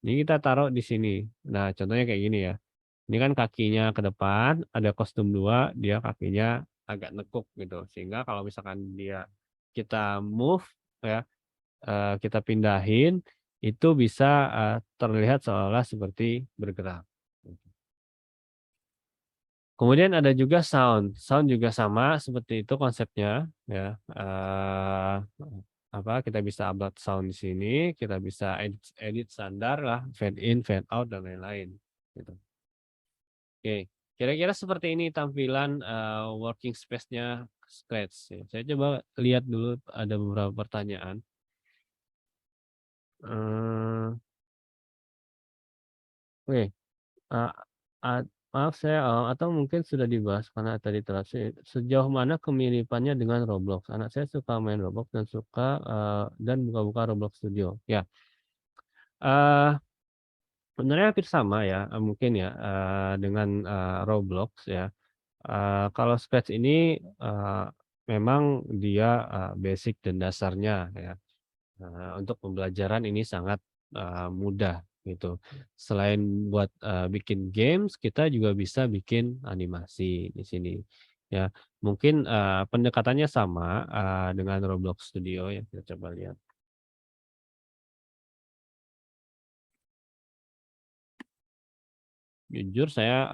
ini kita taruh di sini. Nah, contohnya kayak gini ya. Ini kan kakinya ke depan, ada kostum 2, dia kakinya agak nekuk gitu. Sehingga kalau misalkan kita move ya, kita pindahin itu bisa terlihat seolah seperti bergerak. Kemudian ada juga sound. Sound juga sama seperti itu konsepnya ya. Kita bisa upload sound di sini, kita bisa edit standar lah, fade in, fade out dan lain-lain gitu. Oke, kira-kira seperti ini tampilan working space-nya Scratch ya. Saya coba lihat dulu ada beberapa pertanyaan. Oke. Maaf saya atau mungkin sudah dibahas karena tadi telat. Sejauh mana kemiripannya dengan Roblox? Anak saya suka main Roblox dan suka dan buka-buka Roblox Studio. Ya, sebenarnya hampir sama ya, mungkin ya dengan Roblox ya. Kalau Scratch ini memang dia basic dan dasarnya ya. Untuk pembelajaran ini sangat mudah gitu. Selain buat bikin games, kita juga bisa bikin animasi di sini. Ya, mungkin pendekatannya sama dengan Roblox Studio ya. Kita coba lihat. Jujur saya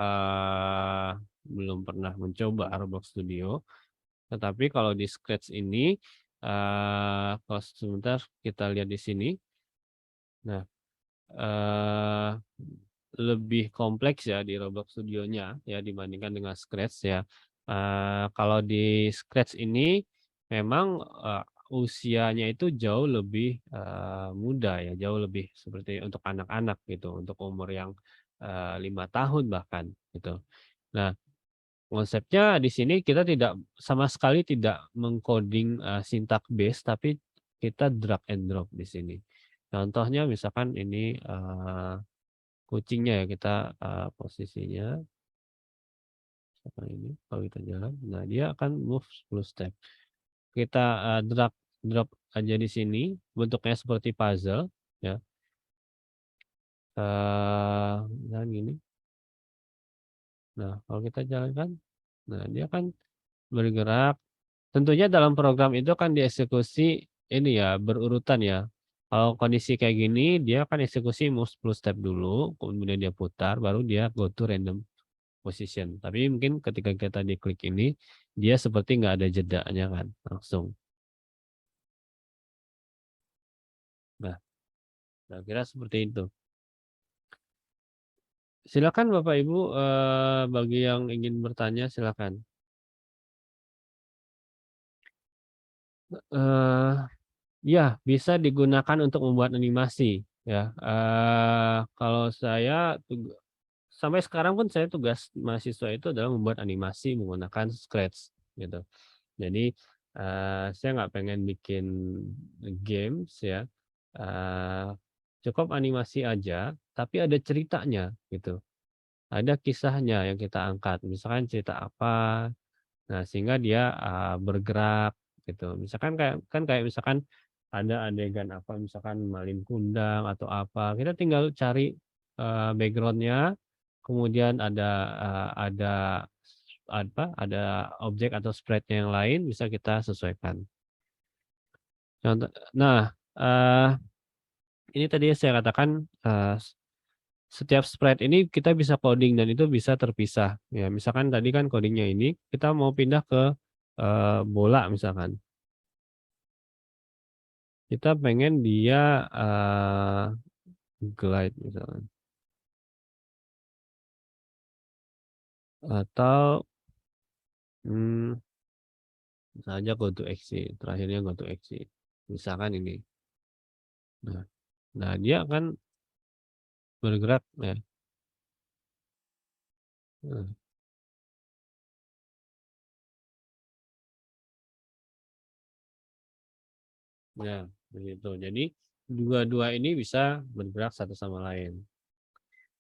belum pernah mencoba Roblox Studio, tetapi kalau di Scratch ini kalau sebentar kita lihat di sini. Nah, lebih kompleks ya di Roblox Studio-nya ya dibandingkan dengan Scratch ya. Kalau di Scratch ini memang usianya itu jauh lebih muda ya, jauh lebih seperti untuk anak-anak gitu, untuk umur yang 5 tahun bahkan gitu. Nah, konsepnya di sini kita sama sekali tidak mengcoding syntax base, tapi kita drag and drop di sini. Contohnya misalkan ini kucingnya ya, kita posisinya Nah, ini kalau kita jalan, nah dia akan move 10 step. Kita drop aja di sini, bentuknya seperti puzzle ya. Dan gini. Nah, kalau kita jalankan, nah dia akan bergerak. Tentunya dalam program itu kan dieksekusi ini ya, berurutan ya. Kalau kondisi kayak gini, dia akan eksekusi move 10 step dulu, kemudian dia putar, baru dia go to random position. Tapi mungkin ketika kita diklik ini, dia seperti nggak ada jedanya kan, langsung. Nah, kira seperti itu. Silakan Bapak Ibu, bagi yang ingin bertanya silakan. Ya, bisa digunakan untuk membuat animasi ya. Kalau saya sampai sekarang pun saya tugas mahasiswa itu adalah membuat animasi menggunakan Scratch gitu. Jadi saya nggak pengen bikin games ya. Cukup animasi aja, tapi ada ceritanya gitu. Ada kisahnya yang kita angkat. Misalkan cerita apa, nah sehingga dia bergerak gitu. Misalkan kayak misalkan ada adegan apa, misalkan malin kundang atau apa, kita tinggal cari backgroundnya, kemudian ada objek atau sprite-nya yang lain bisa kita sesuaikan. Contoh, nah ini tadi saya katakan setiap sprite ini kita bisa coding dan itu bisa terpisah. Ya, misalkan tadi kan codingnya ini kita mau pindah ke bola misalkan. Kita pengen dia glide misalkan. Atau saja go to exit, terakhirnya go to exit. Misalkan ini. Nah, dia akan bergerak ya. Ya, begitu. Jadi dua-dua ini bisa bergerak satu sama lain.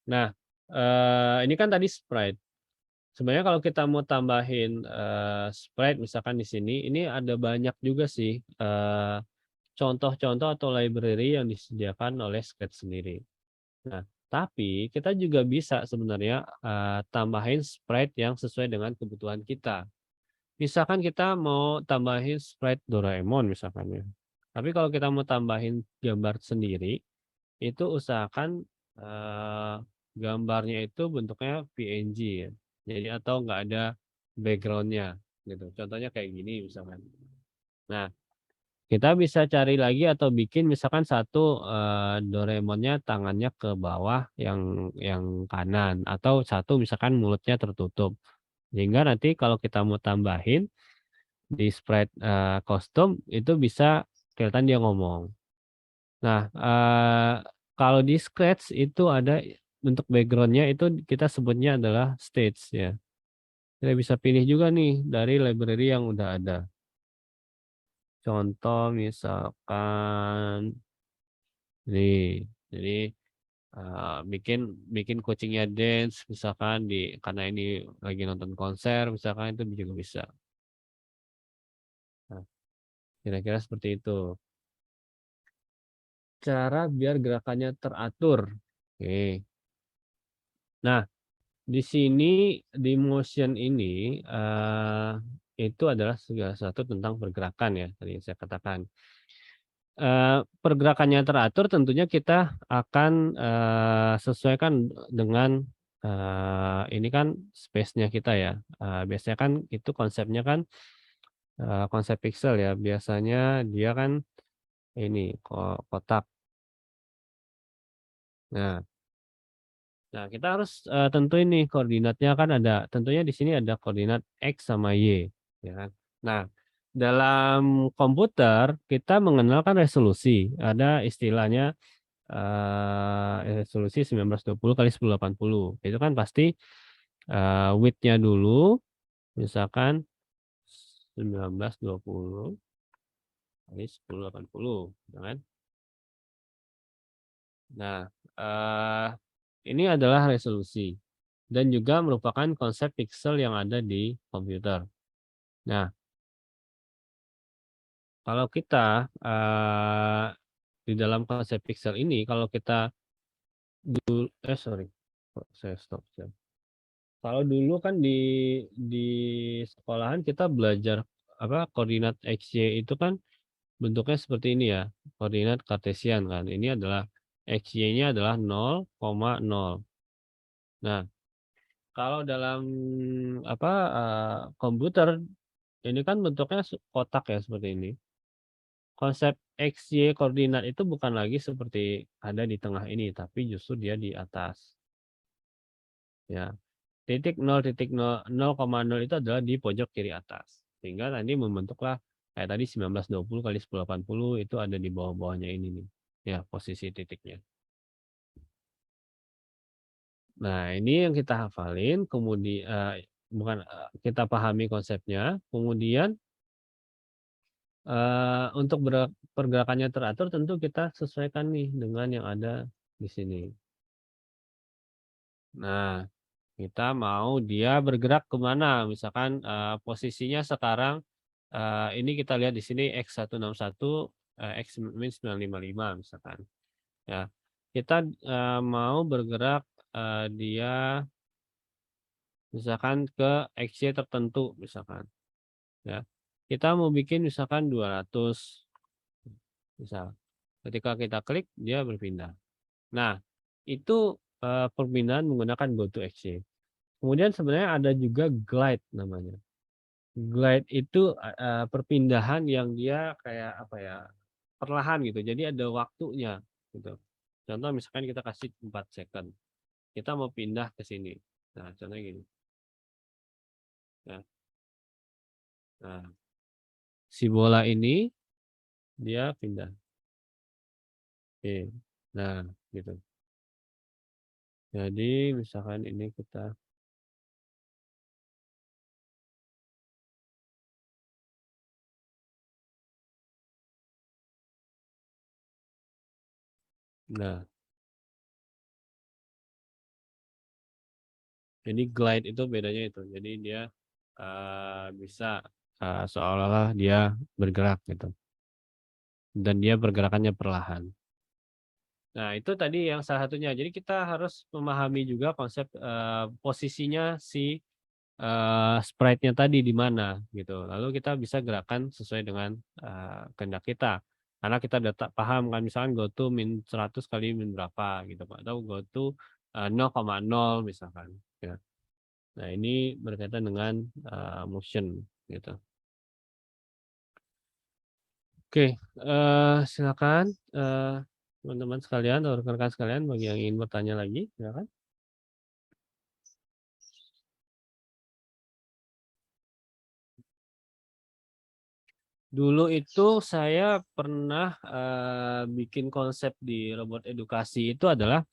Nah, ini kan tadi sprite. Sebenarnya kalau kita mau tambahin sprite misalkan di sini, ini ada banyak juga sih contoh-contoh atau library yang disediakan oleh Scratch sendiri. Nah, tapi kita juga bisa sebenarnya tambahin sprite yang sesuai dengan kebutuhan kita. Misalkan kita mau tambahin sprite Doraemon misalkan ya. Tapi kalau kita mau tambahin gambar sendiri, itu usahakan gambarnya itu bentuknya PNG ya. Jadi atau nggak ada backgroundnya gitu. Contohnya kayak gini misalkan. Nah, kita bisa cari lagi atau bikin misalkan satu Doraemonnya tangannya ke bawah yang kanan atau satu misalkan mulutnya tertutup. Sehingga nanti kalau kita mau tambahin di sprite kostum itu bisa kelihatan dia ngomong. Nah, kalau di Scratch itu ada untuk backgroundnya itu kita sebutnya adalah stage ya. Kita bisa pilih juga nih dari library yang udah ada. Contoh misalkan nih, jadi bikin kucingnya dance misalkan karena ini lagi nonton konser misalkan itu juga bisa. Nah, kira-kira seperti itu. Cara biar gerakannya teratur. Oke. Nah, di sini di motion ini itu adalah segala sesuatu tentang pergerakan ya tadi yang saya katakan. Pergerakannya teratur tentunya kita akan sesuaikan dengan ini kan space-nya kita ya. Biasanya kan itu konsepnya kan konsep pixel ya. Biasanya dia kan ini kotak. Nah, kita harus tentuin nih koordinatnya kan tentunya di sini ada koordinat X sama Y, ya kan. Nah, dalam komputer kita mengenalkan resolusi, ada istilahnya resolusi 1920 kali 1080. Itu kan pasti width-nya dulu, misalkan 1920 kali 1080, ya kan. Nah, ini adalah resolusi. dan juga merupakan konsep pixel yang ada di komputer. Nah, kalau kita di dalam konsep pixel ini, kalau kita sorry, kok saya stop. Kalau dulu kan di sekolahan kita belajar apa koordinat XY itu kan bentuknya seperti ini ya, koordinat kartesian kan. Ini adalah XY-nya adalah 0,0. Nah, kalau dalam apa komputer ini kan bentuknya kotak ya seperti ini. Konsep XY koordinat itu bukan lagi seperti ada di tengah ini, tapi justru dia di atas. Ya. Titik 0,0 itu adalah di pojok kiri atas. Sehingga nanti membentuklah kayak tadi 1920 kali 1080 itu ada di bawah-bawahnya ini nih. Ya, posisi titiknya. Nah, ini yang kita hafalin, kemudian bukan kita pahami konsepnya, kemudian untuk pergerakannya teratur tentu kita sesuaikan nih dengan yang ada di sini. Nah, kita mau dia bergerak kemana, misalkan posisinya sekarang ini kita lihat di sini X161, X-955 misalkan. Ya, kita mau bergerak dia misalkan ke XY tertentu misalkan. Ya, kita mau bikin misalkan 200 misal. Ketika kita klik dia berpindah. Nah, itu perpindahan menggunakan go to XY. Kemudian sebenarnya ada juga glide namanya. Glide itu perpindahan yang dia kayak apa ya, perlahan gitu. Jadi ada waktunya gitu. Contoh misalkan kita kasih 4 second. Kita mau pindah ke sini. Nah, contohnya gini. Ya. Nah, si bola ini dia pindah. Oke. Nah, gitu. Jadi misalkan ini kita Nah, jadi glide itu bedanya itu. Jadi dia bisa seolah-olah dia bergerak gitu. Dan dia pergerakannya perlahan. Nah, itu tadi yang salah satunya. Jadi kita harus memahami juga konsep posisinya si sprite-nya tadi di mana gitu. Lalu kita bisa gerakan sesuai dengan kehendak kita. Karena kita udah paham kan misalkan go to min 100 kali min berapa gitu Pak. Atau go to 0,0 misalkan ya. Nah, ini berkaitan dengan motion gitu. Oke, silakan teman-teman sekalian atau rekan-rekan sekalian bagi yang ingin bertanya lagi, silakan. Dulu itu saya pernah bikin konsep di robot edukasi itu adalah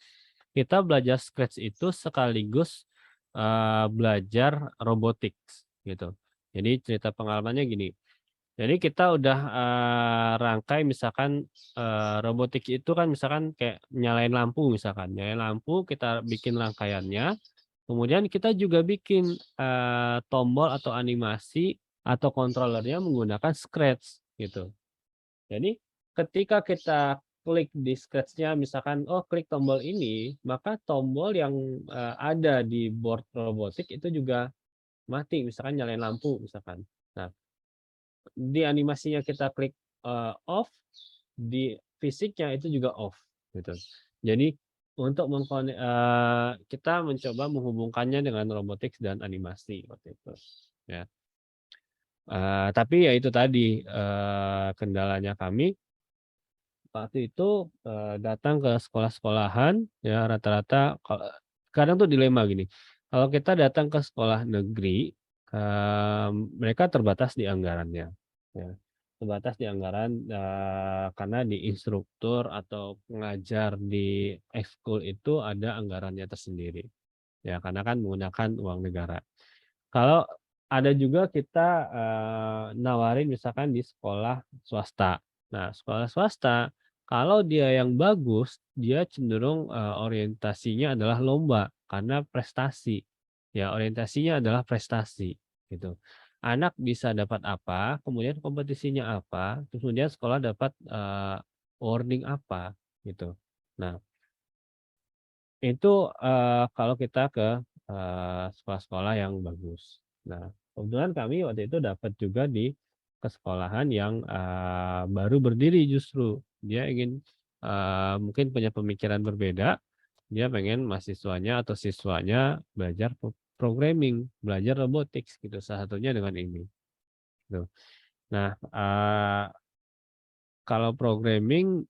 kita belajar Scratch itu sekaligus belajar robotics gitu. Jadi cerita pengalamannya gini. Jadi kita udah rangkai misalkan robotik itu kan misalkan kayak nyalain lampu misalkan, nyalain lampu kita bikin rangkaiannya, kemudian kita juga bikin tombol atau animasi atau kontrolernya menggunakan Scratch gitu. Jadi ketika kita klik di Scratch-nya misalkan klik tombol ini, maka tombol yang ada di board robotik itu juga mati misalkan nyalain lampu misalkan. Nah, di animasinya kita klik off, di fisiknya itu juga off gitu. Jadi untuk kita mencoba menghubungkannya dengan robotics dan animasi waktu itu ya. Tapi ya itu tadi kendalanya kami waktu itu datang ke sekolah-sekolahan ya rata-rata kadang tuh dilema gini. Kalau kita datang ke sekolah negeri mereka terbatas di anggarannya ya. Terbatas di anggaran karena di instruktur atau pengajar di ekskul itu ada anggarannya tersendiri. Ya, karena kan menggunakan uang negara. Kalau ada juga kita nawarin misalkan di sekolah swasta. Nah, sekolah swasta Kalau dia yang bagus, dia cenderung, orientasinya adalah lomba karena prestasi. Ya, orientasinya adalah prestasi, gitu. Anak bisa dapat apa, kemudian kompetisinya apa, terus kemudian sekolah dapat, awarding apa, gitu. Nah, itu, kalau kita ke, sekolah-sekolah yang bagus. Nah, kebetulan kami waktu itu dapat juga di sekolahan yang, baru berdiri justru. Dia ingin, mungkin punya pemikiran berbeda, dia pengen mahasiswanya atau siswanya belajar programming, belajar robotics gitu, salah satunya dengan ini, gitu. Nah, kalau programming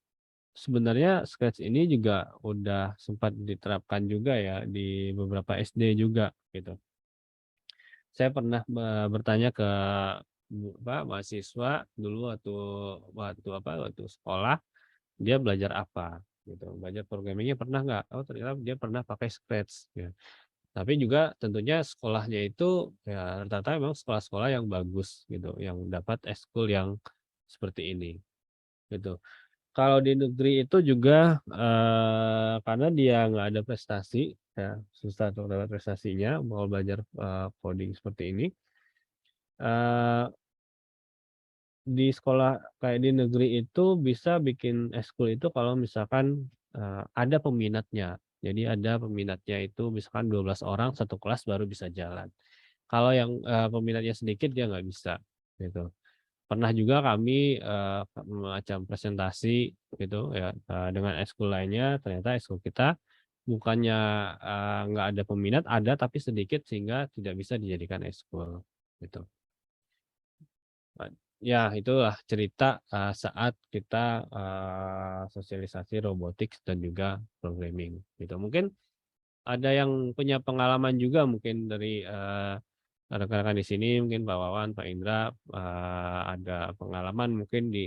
sebenarnya Scratch ini juga udah sempat diterapkan juga ya di beberapa SD juga gitu. Saya pernah bertanya ke mahasiswa dulu waktu waktu apa, waktu sekolah, dia belajar apa gitu, belajar programmingnya pernah nggak? Oh ternyata dia pernah pakai Scratch ya. Tapi juga tentunya sekolahnya itu ya rata-rata memang sekolah-sekolah yang bagus gitu, yang dapat ekskul yang seperti ini gitu. Kalau di negeri itu juga, karena dia nggak ada prestasi, ya susah untuk dapat prestasinya, mau belajar, coding seperti ini, eee, di sekolah kayak di negeri itu bisa bikin ekskul itu kalau misalkan, ada peminatnya. Jadi ada peminatnya itu misalkan 12 orang satu kelas baru bisa jalan. Kalau yang, peminatnya sedikit dia nggak bisa, gitu. Pernah juga kami, macam presentasi gitu ya, dengan ekskul lainnya, ternyata ekskul kita bukannya, nggak ada peminat, ada tapi sedikit sehingga tidak bisa dijadikan ekskul, gitu. Ya itulah cerita, saat kita, sosialisasi robotics dan juga programming gitu. Mungkin ada yang punya pengalaman juga mungkin dari, rekan-rekan di sini mungkin Pak Wawan, Pak Indra, ada pengalaman mungkin di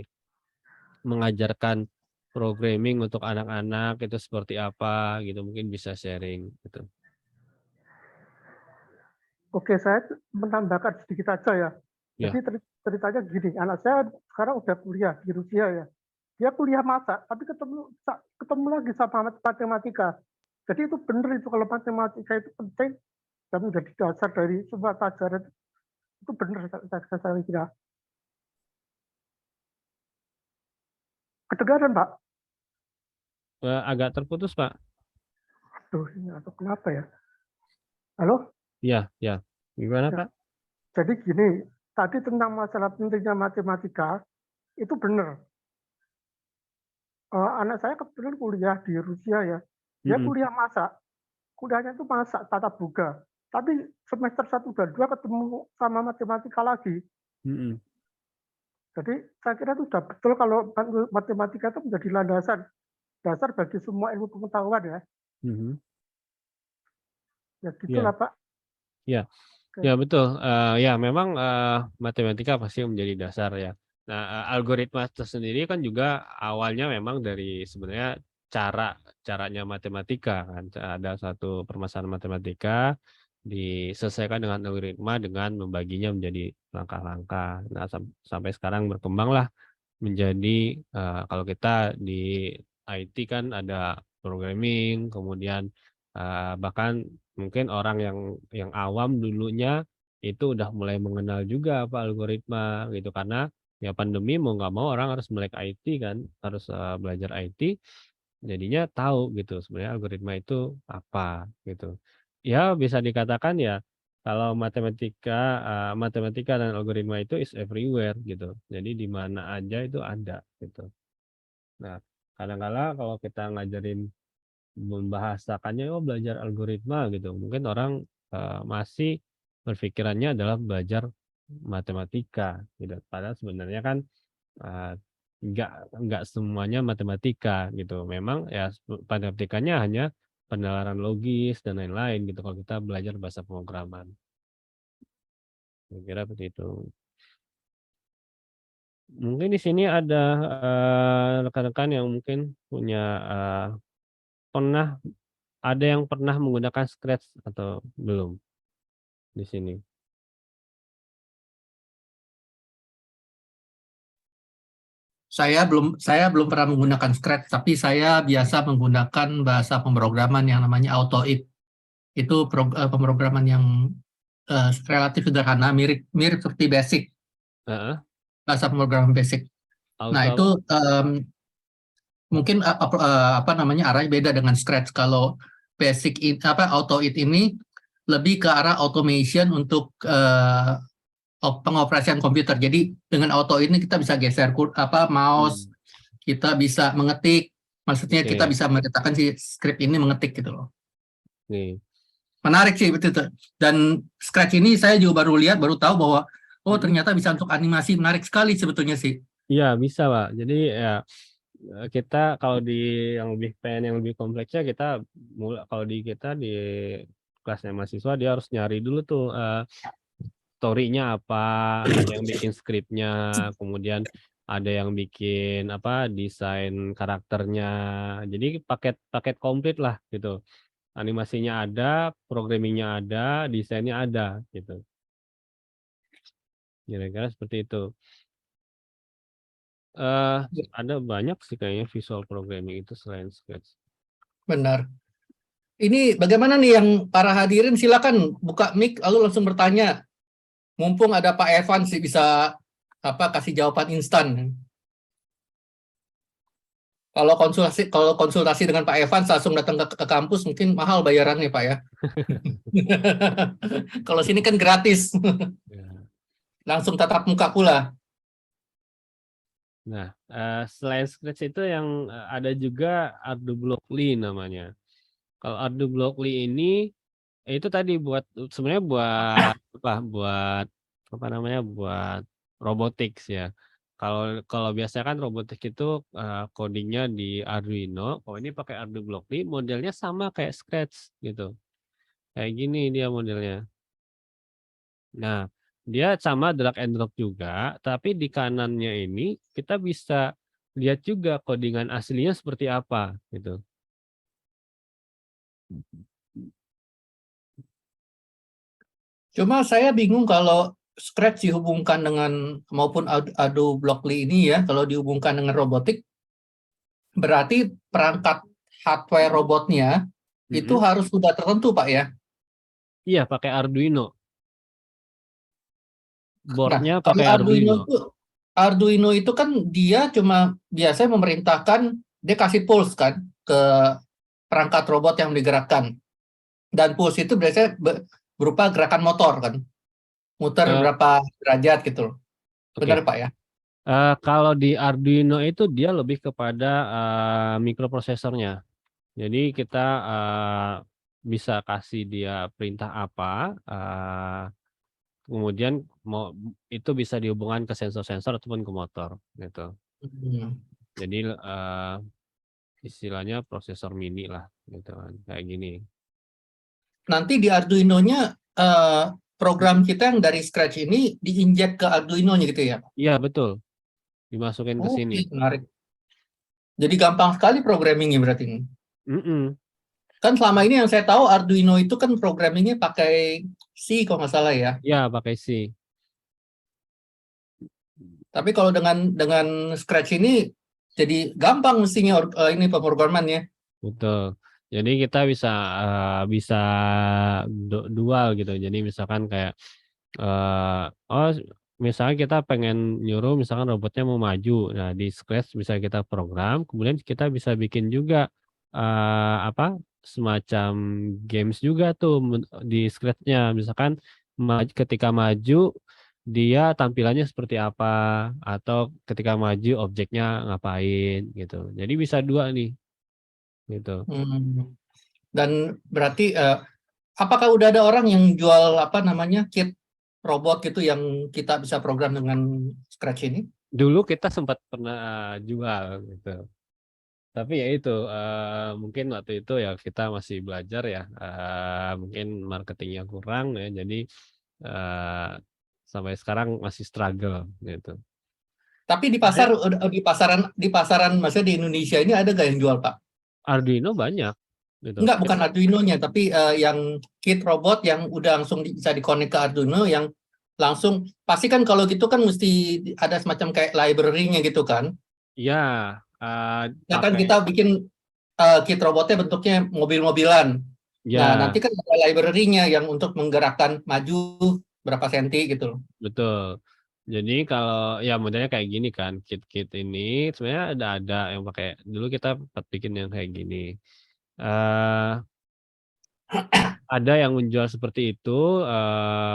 mengajarkan programming untuk anak-anak itu seperti apa gitu, mungkin bisa sharing gitu. Oke, saya menambahkan sedikit saja ya. Jadi Ya, ceritanya gini, anak saya sekarang udah kuliah di Rusia ya. Dia kuliah masak, tapi ketemu lagi sama matematika. Jadi itu benar itu kalau matematika itu penting dan menjadi dasar dari semua pelajaran itu benar saya kira. Kedengaran Pak? agak terputus Pak. Aduh, ini atau kenapa ya? Halo? Ya, ya. Gimana Ya. Pak? Jadi gini, tadi tentang masalah pentingnya matematika itu benar. Anak saya kebetulan kuliah di Rusia ya. Dia Mhm, kuliah masak, kuliahnya itu masak tatap muka. Tapi semester 1 dan 2 ketemu sama matematika lagi. mhm. Jadi saya kira itu sudah betul kalau matematika itu menjadi landasan dasar bagi semua ilmu pengetahuan ya. Mhm. Ya Iya, gitulah Pak. iya. Oke. Ya betul, ya memang, matematika pasti menjadi dasar ya. Nah, algoritma tersendiri kan juga awalnya memang dari sebenarnya caranya matematika kan, ada satu permasalahan matematika, diselesaikan dengan algoritma dengan membaginya menjadi langkah-langkah. Nah, sampai sekarang berkembanglah menjadi, kalau kita di IT kan ada programming, kemudian, bahkan mungkin orang yang awam dulunya itu udah mulai mengenal juga apa algoritma gitu, karena ya pandemi mau nggak mau orang harus melek IT kan, harus, belajar IT, jadinya tahu gitu sebenarnya algoritma itu apa gitu. Ya bisa dikatakan ya kalau matematika dan algoritma itu is everywhere gitu. Jadi di mana aja itu ada gitu. Nah, kadang kala kalau kita ngajarin membahasakannya, oh belajar algoritma gitu. Mungkin orang masih berpikirannya adalah belajar matematika gitu. Padahal sebenarnya kan eh, enggak semuanya matematika gitu. Memang ya matematikanya hanya penalaran logis dan lain-lain gitu kalau kita belajar bahasa pemrograman. Saya kira seperti itu. Mungkin di sini ada, rekan-rekan yang mungkin punya, pernah ada yang pernah menggunakan Scratch atau belum di sini? Saya belum pernah menggunakan Scratch, tapi saya biasa menggunakan bahasa pemrograman yang namanya AutoIt. Itu pemrograman yang relatif sederhana, mirip seperti Basic, Heeh. bahasa pemrograman Basic. Nah, Auto itu mungkin apa namanya arahnya beda dengan Scratch. Kalau AutoIt ini lebih ke arah automation untuk pengoperasian komputer. Jadi dengan AutoIt ini kita bisa geser mouse, kita bisa mengetik. Maksudnya kita Oke. bisa menceritakan si script ini mengetik gitu loh. Nih. Menarik sih betul. Dan Scratch ini saya juga baru tahu bahwa ternyata bisa untuk animasi, menarik sekali sebetulnya sih. Iya bisa Pak. Jadi ya kita kalau yang lebih kompleksnya kita kalau kita di kelasnya mahasiswa dia harus nyari dulu tuh story-nya apa, ada yang bikin skripnya, kemudian ada yang bikin desain karakternya. Jadi paket komplit lah gitu. Animasinya ada, programmingnya ada, desainnya ada gitu. Kira-kira seperti itu. Ada banyak sih kayaknya visual programming itu selain Scratch. Benar. Ini bagaimana nih yang para hadirin, silakan buka mic lalu langsung bertanya. Mumpung ada Pak Evan sih bisa kasih jawaban instan. Kalau konsultasi dengan Pak Evan langsung datang ke kampus mungkin mahal bayarannya Pak ya. Kalau sini kan gratis. Langsung tatap muka pula. Nah, selain Scratch itu yang ada juga Ardo Blockly namanya. Kalau Ardo Blockly ini itu tadi sebenarnya buat robotics ya. Kalau biasanya kan robotics itu codingnya di Arduino. Kalau ini pakai Ardo Blockly, modelnya sama kayak Scratch gitu. Kayak gini dia modelnya. Nah, dia sama drag and drop juga, tapi di kanannya ini kita bisa lihat juga codingan aslinya seperti apa gitu. Cuma saya bingung kalau Scratch dihubungkan dengan maupun Ardo Blockly ini ya, kalau dihubungkan dengan robotik, berarti perangkat hardware robotnya itu harus sudah tertentu Pak ya? Iya, pakai Arduino. Boardnya Nah, kalau pakai Arduino. Arduino itu kan dia cuma biasanya memerintahkan, dia kasih pulse kan ke perangkat robot yang digerakkan. Dan pulse itu biasanya berupa gerakan motor kan. Muter berapa derajat gitu loh. Benar Pak ya? Kalau di Arduino itu dia lebih kepada mikroprosesornya. Jadi kita bisa kasih dia perintah apa, kemudian itu bisa dihubungkan ke sensor-sensor ataupun ke motor gitu. Jadi istilahnya prosesor mini lah gitu kan, kayak gini. Nanti di Arduino-nya program kita yang dari Scratch ini diinjek ke Arduino-nya gitu ya? Iya betul, dimasukin ke sini. Menarik. Jadi gampang sekali programmingnya berarti ini. Kan selama ini yang saya tahu Arduino itu kan programmingnya pakai C kalau nggak salah ya? Iya pakai C. Tapi kalau dengan Scratch ini jadi gampang mestinya ini pemrogramannya. Betul. Jadi kita bisa dual gitu. Jadi misalkan kayak misalnya kita pengen nyuruh misalkan robotnya mau maju. Nah, di Scratch bisa kita program, kemudian kita bisa bikin juga semacam games juga tuh di Scratch-nya. Misalkan ketika maju dia tampilannya seperti apa, atau ketika maju objeknya ngapain gitu. Jadi bisa dua nih. Gitu. Dan berarti apakah udah ada orang yang jual kit robot gitu yang kita bisa program dengan Scratch ini? Dulu kita sempat pernah jual gitu. Tapi ya itu mungkin waktu itu ya kita masih belajar ya, mungkin marketingnya kurang ya, jadi sampai sekarang masih struggle gitu. Tapi di pasaran maksudnya di Indonesia ini ada nggak yang jual Pak? Arduino banyak. Gitu. Enggak, bukan Arduino-nya, tapi yang kit robot yang udah langsung bisa dikonek ke Arduino, yang langsung, pasti kan kalau gitu kan mesti ada semacam kayak library-nya gitu kan? Ya, Ya kan pakai kita bikin kit robotnya bentuknya mobil-mobilan. Nah, ya nanti kan ada library-nya yang untuk menggerakkan maju berapa senti gitu loh. betul. Jadi kalau ya modelnya kayak gini kan, kit-kit ini sebenarnya ada yang pakai. Dulu kita sempat bikin yang kayak gini. Eh ada yang menjual seperti itu,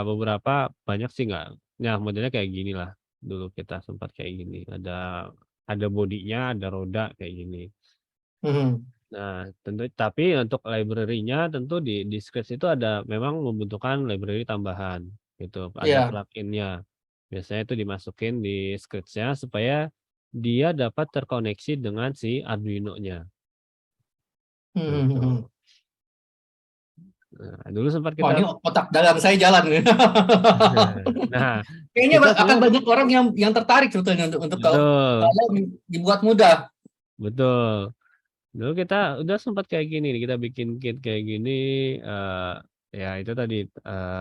beberapa, banyak sih nggak. Nah, modelnya kayak gini lah. Dulu kita sempat kayak gini. Ada bodinya, ada roda kayak gini. Mhm. Nah, tentu tapi untuk library-nya tentu di Scratch itu ada memang membutuhkan library tambahan gitu, ada Iya. plugin-nya. Biasanya itu dimasukin di Scratch-nya supaya dia dapat terkoneksi dengan si Arduino-nya Mhm. gitu. Nah, dulu sempat Wah, kita ini otak dalam saya jalan. nah, Kayaknya kita akan sebenarnya banyak orang yang tertarik sebetulnya untuk betul, kalau dibuat mudah. betul. Dulu kita udah sempat kayak gini nih, kita bikin kit kayak gini, eee, ya itu tadi,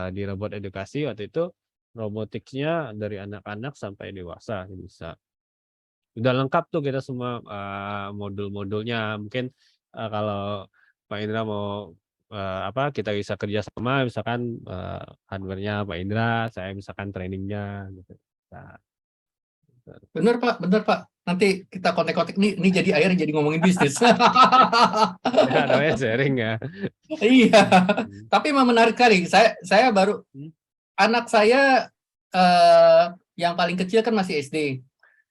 di robot edukasi waktu itu robotics-nya dari anak-anak sampai dewasa bisa. Udah lengkap tuh kita semua, modul-modulnya. Mungkin, kalau Pak Indra mau, kita bisa kerja sama misalkan, hardware-nya Pak Indra, saya misalkan training-nya gitu. Nah, gitu. Bener Pak. Nanti kita kontak-kontak. Ini jadi akhirnya jadi ngomongin bisnis. Ya namanya sharing ya. Iya. Mhm. Tapi memang menarik sekali. Saya baru Mhm. anak saya yang paling kecil kan masih SD.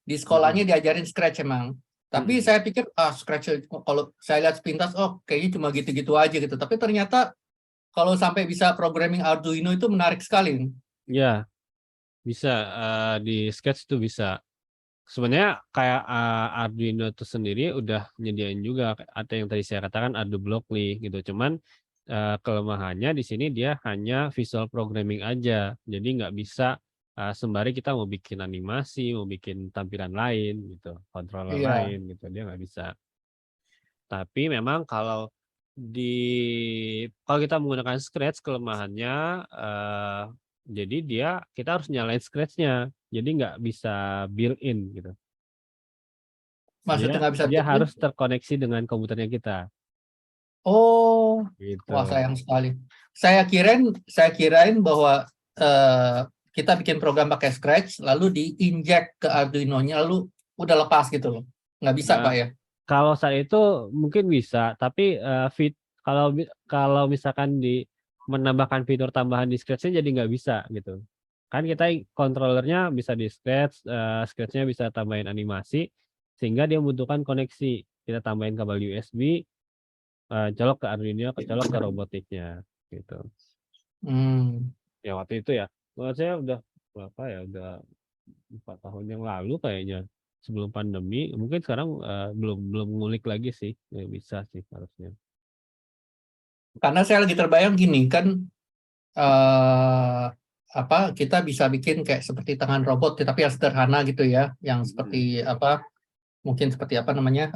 Di sekolahnya Mhm. diajarin Scratch emang. Tapi Mhm. saya pikir Scratch kalau saya lihat sepintas kayaknya cuma gitu-gitu aja gitu. Tapi ternyata kalau sampai bisa programming Arduino itu menarik sekali. Ya. Bisa, di Sketch itu bisa. Sebenarnya kayak, Arduino itu sendiri udah nyediain juga, ada yang tadi saya katakan Ardu Blockly gitu, cuman, kelemahannya di sini dia hanya visual programming aja. Jadi nggak bisa, sembari kita mau bikin animasi, mau bikin tampilan lain gitu, controller Iya. lain gitu, dia nggak bisa. Tapi memang kalau kita menggunakan Scratch kelemahannya, jadi kita harus nyalain Scratch-nya, jadi nggak bisa built-in gitu. Maksudnya Dia nggak bisa dia bikin. harus terkoneksi dengan komputernya kita, Oh, gitu. wah sayang sekali. Saya kirain bahwa kita bikin program pakai Scratch, lalu diinjek ke Arduino-nya, lalu udah lepas gitu loh. Nggak bisa Nah, Pak ya? kalau saat itu mungkin bisa, tapi, kalau misalkan menambahkan fitur tambahan di Scratch-nya jadi nggak bisa gitu. Kan kita controller-nya bisa di Scratch, Scratch-nya bisa tambahin animasi, sehingga dia membutuhkan koneksi. Kita tambahin kabel USB, colok ke Arduino, colok ke robotiknya, gitu. Hmm. Ya waktu itu ya, menurut saya udah berapa ya, udah 4 tahun yang lalu kayaknya, sebelum pandemi. Mungkin sekarang, belum belum ngulik lagi sih, ya bisa sih harusnya. Karena saya lagi terbayang gini kan, kita bisa bikin kayak seperti tangan robot, tapi yang sederhana gitu ya, yang seperti mungkin seperti apa namanya,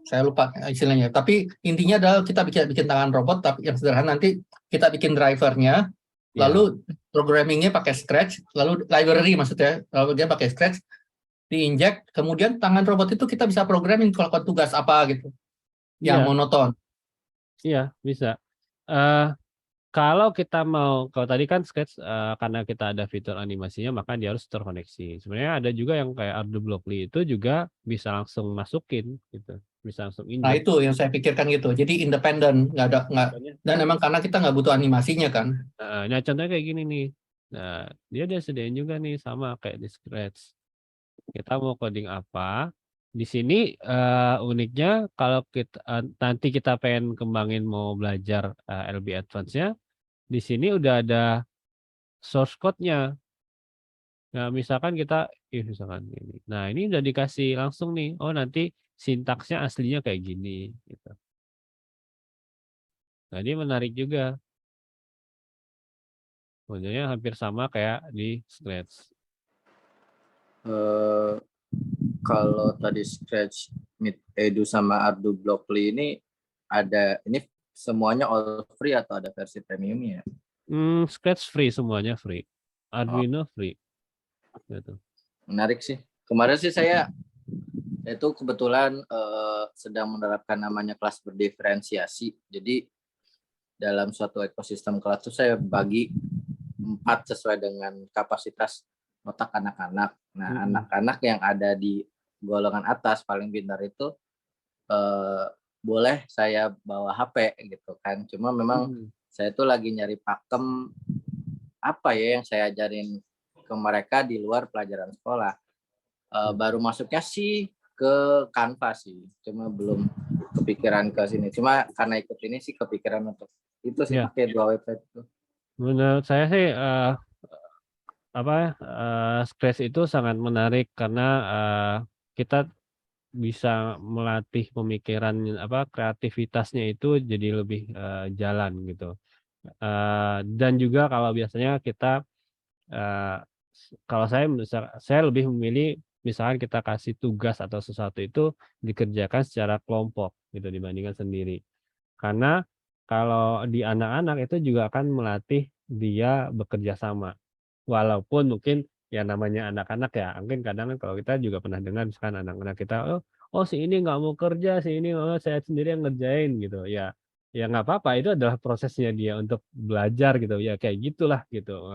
saya lupa istilahnya. Tapi intinya adalah kita bikin tangan robot, tapi yang sederhana nanti kita bikin drivernya, Ya, lalu programmingnya pakai Scratch, lalu library maksudnya, lalu dia pakai Scratch, diinjek, kemudian tangan robot itu kita bisa programming kalau tugas apa gitu, yang iya monoton. iya bisa. Eee, kalau tadi kan Sketch, karena kita ada fitur animasinya maka dia harus terkoneksi. Sebenarnya ada juga yang kayak Ardu Blockly itu juga bisa langsung masukin gitu, bisa langsung Nah injek. itu yang saya pikirkan gitu, jadi independen, nggak, Contohnya dan emang karena kita nggak butuh animasinya kan. nah contohnya kayak gini nih. Nah, dia udah sediain juga nih sama kayak di Scratch. Kita mau coding apa, di sini, uniknya kalau nanti kita pengen kembangin mau belajar, lebih advance-nya, di sini udah ada source code-nya. Nah, misalkan misalkan ini. Nah, ini udah dikasih langsung nih, oh nanti sintaksnya aslinya kayak gini, gitu. Nah, ini menarik juga, modelnya hampir sama kayak di Scratch. Eh, kalau tadi Scratch, Meet Edu sama Ardu Blockly ini semuanya all free atau ada versi premiumnya ya? Scratch free semuanya free, Oh, Arduino free, gitu. Menarik sih. Kemarin sih saya itu kebetulan sedang menerapkan namanya kelas berdiferensiasi. Jadi dalam suatu ekosistem kelas itu saya bagi 4 sesuai dengan kapasitas otak anak-anak. Nah, anak-anak yang ada di golongan atas paling pintar itu boleh saya bawa HP gitu kan. Cuma memang saya tuh lagi nyari pakem apa ya yang saya ajarin ke mereka di luar pelajaran sekolah. Baru masuknya sih ke Canva sih, cuma belum kepikiran ke sini. Cuma karena ikut ini sih kepikiran untuk itu sih pakai 2 website itu. Menurut saya sih Scratch itu sangat menarik karena kita bisa melatih pemikiran kreativitasnya itu jadi lebih jalan gitu. Dan juga kalau biasanya kita kalau saya lebih memilih misalkan kita kasih tugas atau sesuatu itu dikerjakan secara kelompok gitu dibandingkan sendiri. Karena kalau di anak-anak itu juga akan melatih dia bekerja sama. Walaupun mungkin ya namanya anak-anak ya, mungkin kadang kan kalau kita juga pernah dengar misalkan anak-anak kita, oh si ini nggak mau kerja, si ini saya sendiri yang ngerjain gitu. Ya nggak apa-apa, itu adalah prosesnya dia untuk belajar gitu. Ya kayak gitulah gitu.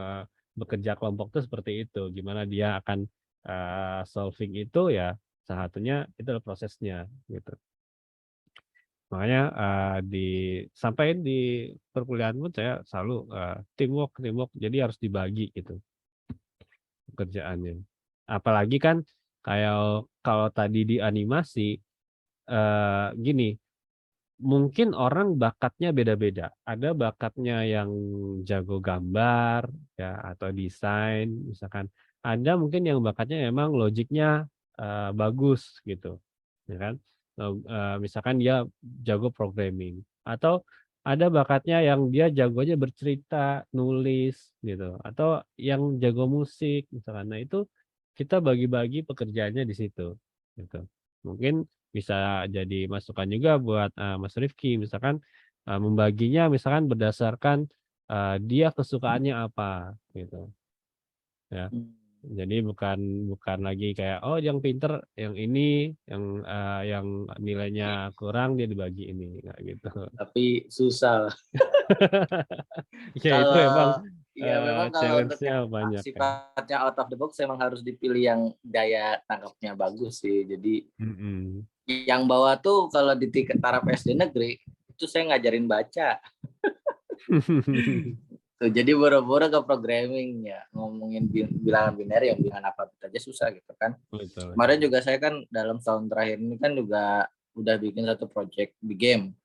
Bekerja kelompok itu seperti itu. Gimana dia akan solving itu ya salah satunya itu adalah prosesnya gitu. Makanya sampai di perkuliahan pun saya selalu teamwork, jadi harus dibagi gitu pekerjaannya. Apalagi kan kayak kalau tadi di animasi gini, mungkin orang bakatnya beda-beda. Ada bakatnya yang jago gambar ya atau desain misalkan. Ada mungkin yang bakatnya memang logiknya bagus gitu, ya kan? Misalkan dia jago programming atau ada bakatnya yang dia jagonya bercerita, nulis gitu, atau yang jago musik misalkan. Nah itu kita bagi-bagi pekerjaannya di situ gitu. Mungkin bisa jadi masukan juga buat Mas Rifki misalkan membaginya misalkan berdasarkan dia kesukaannya apa gitu ya. Jadi bukan lagi kayak yang pinter yang ini yang nilainya kurang dia dibagi ini nggak gitu. Tapi susah. Ya itu memang memang kalau untuk challenge-nya yang banyak kan. sifatnya out of the box memang harus dipilih yang daya tangkapnya bagus sih. Jadi yang bawah tuh kalau di taraf SD negeri itu saya ngajarin baca. Tuh, jadi boro-boro ke programming ya, ngomongin bilangan biner yang bilangan apa aja susah gitu kan. Betul. Kemarin juga saya kan dalam tahun terakhir ini kan juga udah bikin satu project di game.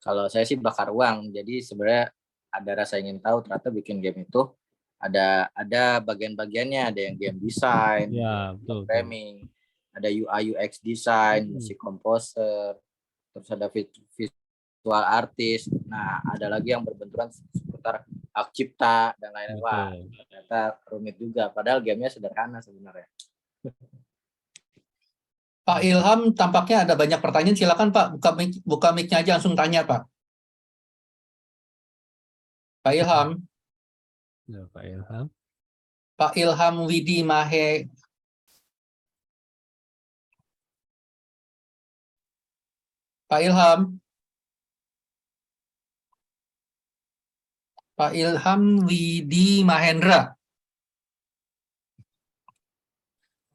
Kalau saya sih bakar uang, jadi sebenarnya ada rasa ingin tahu ternyata bikin game itu ada bagian-bagiannya, ada yang game design, Ya, programming, ada UI UX design, musik composer, terus ada visual artist. Nah, ada lagi yang berbenturan seputar hak cipta dan lain-lain. Wah, ternyata rumit juga. Padahal gamenya sederhana sebenarnya. Pak Ilham, tampaknya ada banyak pertanyaan. Silakan Pak, buka mic-nya aja langsung tanya Pak. Pak Ilham. Ya, Pak Ilham. Pak Ilham Widi Mahe. Pak Ilham. Pak Ilham Widi Mahendra.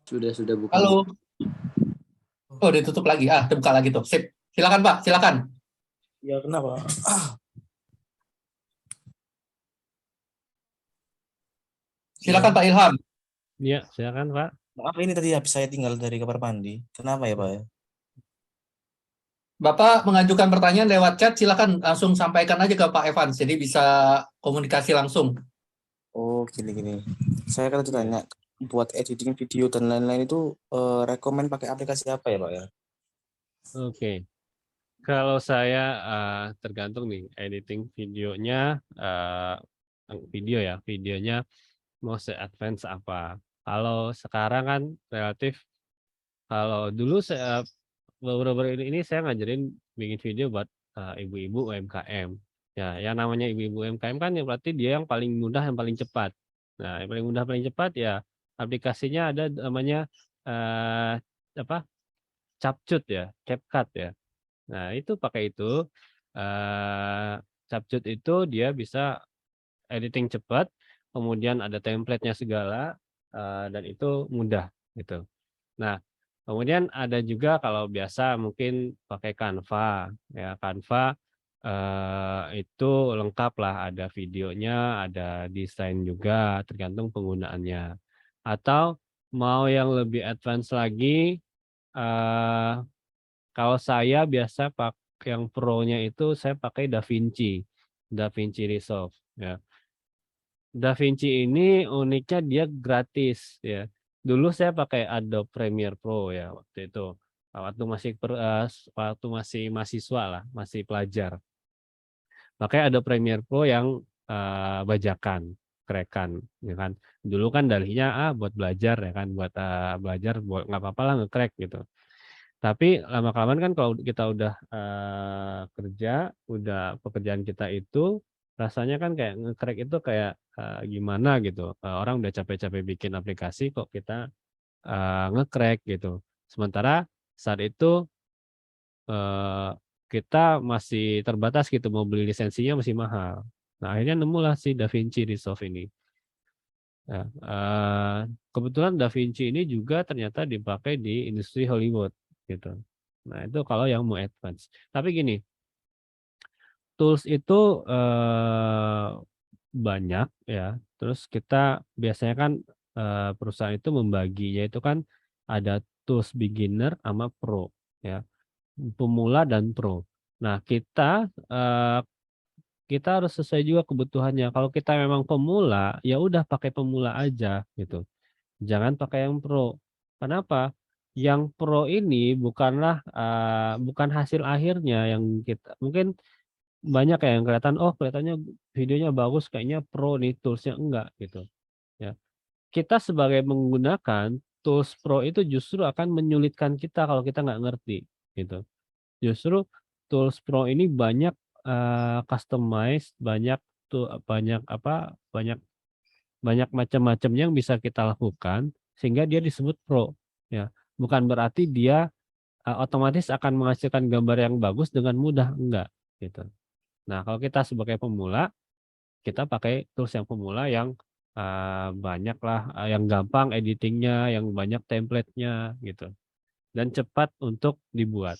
Sudah buka. Halo. Oh, ditutup lagi. Terbuka lagi tuh. Sip. Silakan Pak, silakan. Ya, kenapa? Silakan Pak Ilham. Iya, silakan Pak. Maaf, ini tadi habis saya tinggal dari kamar mandi. Kenapa ya Pak ya? Bapak mengajukan pertanyaan lewat chat, silakan langsung sampaikan aja ke Pak Evans, jadi bisa komunikasi langsung. Oh, gini. Saya kan tanya, buat editing video dan lain-lain itu rekomen pakai aplikasi apa ya Pak ya? Oke. Kalau saya tergantung nih editing videonya videonya mau se-advance apa. Kalau sekarang kan relatif kalau dulu saya beberapa ini saya ngajarin bikin video buat ibu-ibu UMKM. Ya, yang namanya ibu-ibu UMKM kan ya berarti dia yang paling mudah, yang paling cepat. Nah, yang paling mudah, paling cepat ya aplikasinya ada namanya apa? CapCut ya, CapCut ya. Nah, itu pakai itu CapCut itu dia bisa editing cepat, kemudian ada template-nya segala dan itu mudah gitu. Nah, kemudian ada juga kalau biasa mungkin pakai Canva ya. Canva itu lengkap lah, ada videonya, ada desain juga, tergantung penggunaannya. Atau mau yang lebih advance lagi, kalau saya biasa yang pro-nya itu saya pakai DaVinci Resolve ya. DaVinci ini uniknya dia gratis ya. Dulu saya pakai Adobe Premiere Pro ya waktu itu. Waktu masih mahasiswa lah, masih pelajar. Pakai Adobe Premiere Pro yang bajakan, kerekan, ya kan. Dulu kan dalihnya buat belajar ya kan, buat belajar, buat nggak apa-apa lah ngekrek gitu. Tapi lama-kelamaan kan kalau kita udah kerja, udah pekerjaan kita itu rasanya kan kayak nge-crack itu kayak gimana gitu. Orang udah capek-capek bikin aplikasi kok kita nge-crack gitu. Sementara saat itu kita masih terbatas gitu, mau beli lisensinya masih mahal. Nah, akhirnya nemulah si DaVinci Resolve ini. Nah, kebetulan DaVinci ini juga ternyata dipakai di industri Hollywood gitu. Nah, itu kalau yang mau advance. Tapi gini, tools itu banyak ya. Terus kita biasanya kan perusahaan itu membaginya itu kan ada tools beginner sama pro ya. Pemula dan pro. Nah, kita harus sesuai juga kebutuhannya. Kalau kita memang pemula, ya udah pakai pemula aja gitu. Jangan pakai yang pro. Kenapa? Yang pro ini bukan hasil akhirnya yang kita mungkin banyak ya yang kelihatan, oh kelihatannya videonya bagus, kayaknya pro nih toolsnya, enggak gitu ya. Kita sebagai menggunakan tools pro itu justru akan menyulitkan kita kalau kita nggak ngerti gitu. Justru tools pro ini banyak customize, banyak banyak macam-macam yang bisa kita lakukan sehingga dia disebut pro ya. Bukan berarti dia otomatis akan menghasilkan gambar yang bagus dengan mudah, enggak gitu. Nah, kalau kita sebagai pemula, kita pakai tools yang pemula yang banyak lah, yang gampang editingnya, yang banyak template-nya gitu, dan cepat untuk dibuat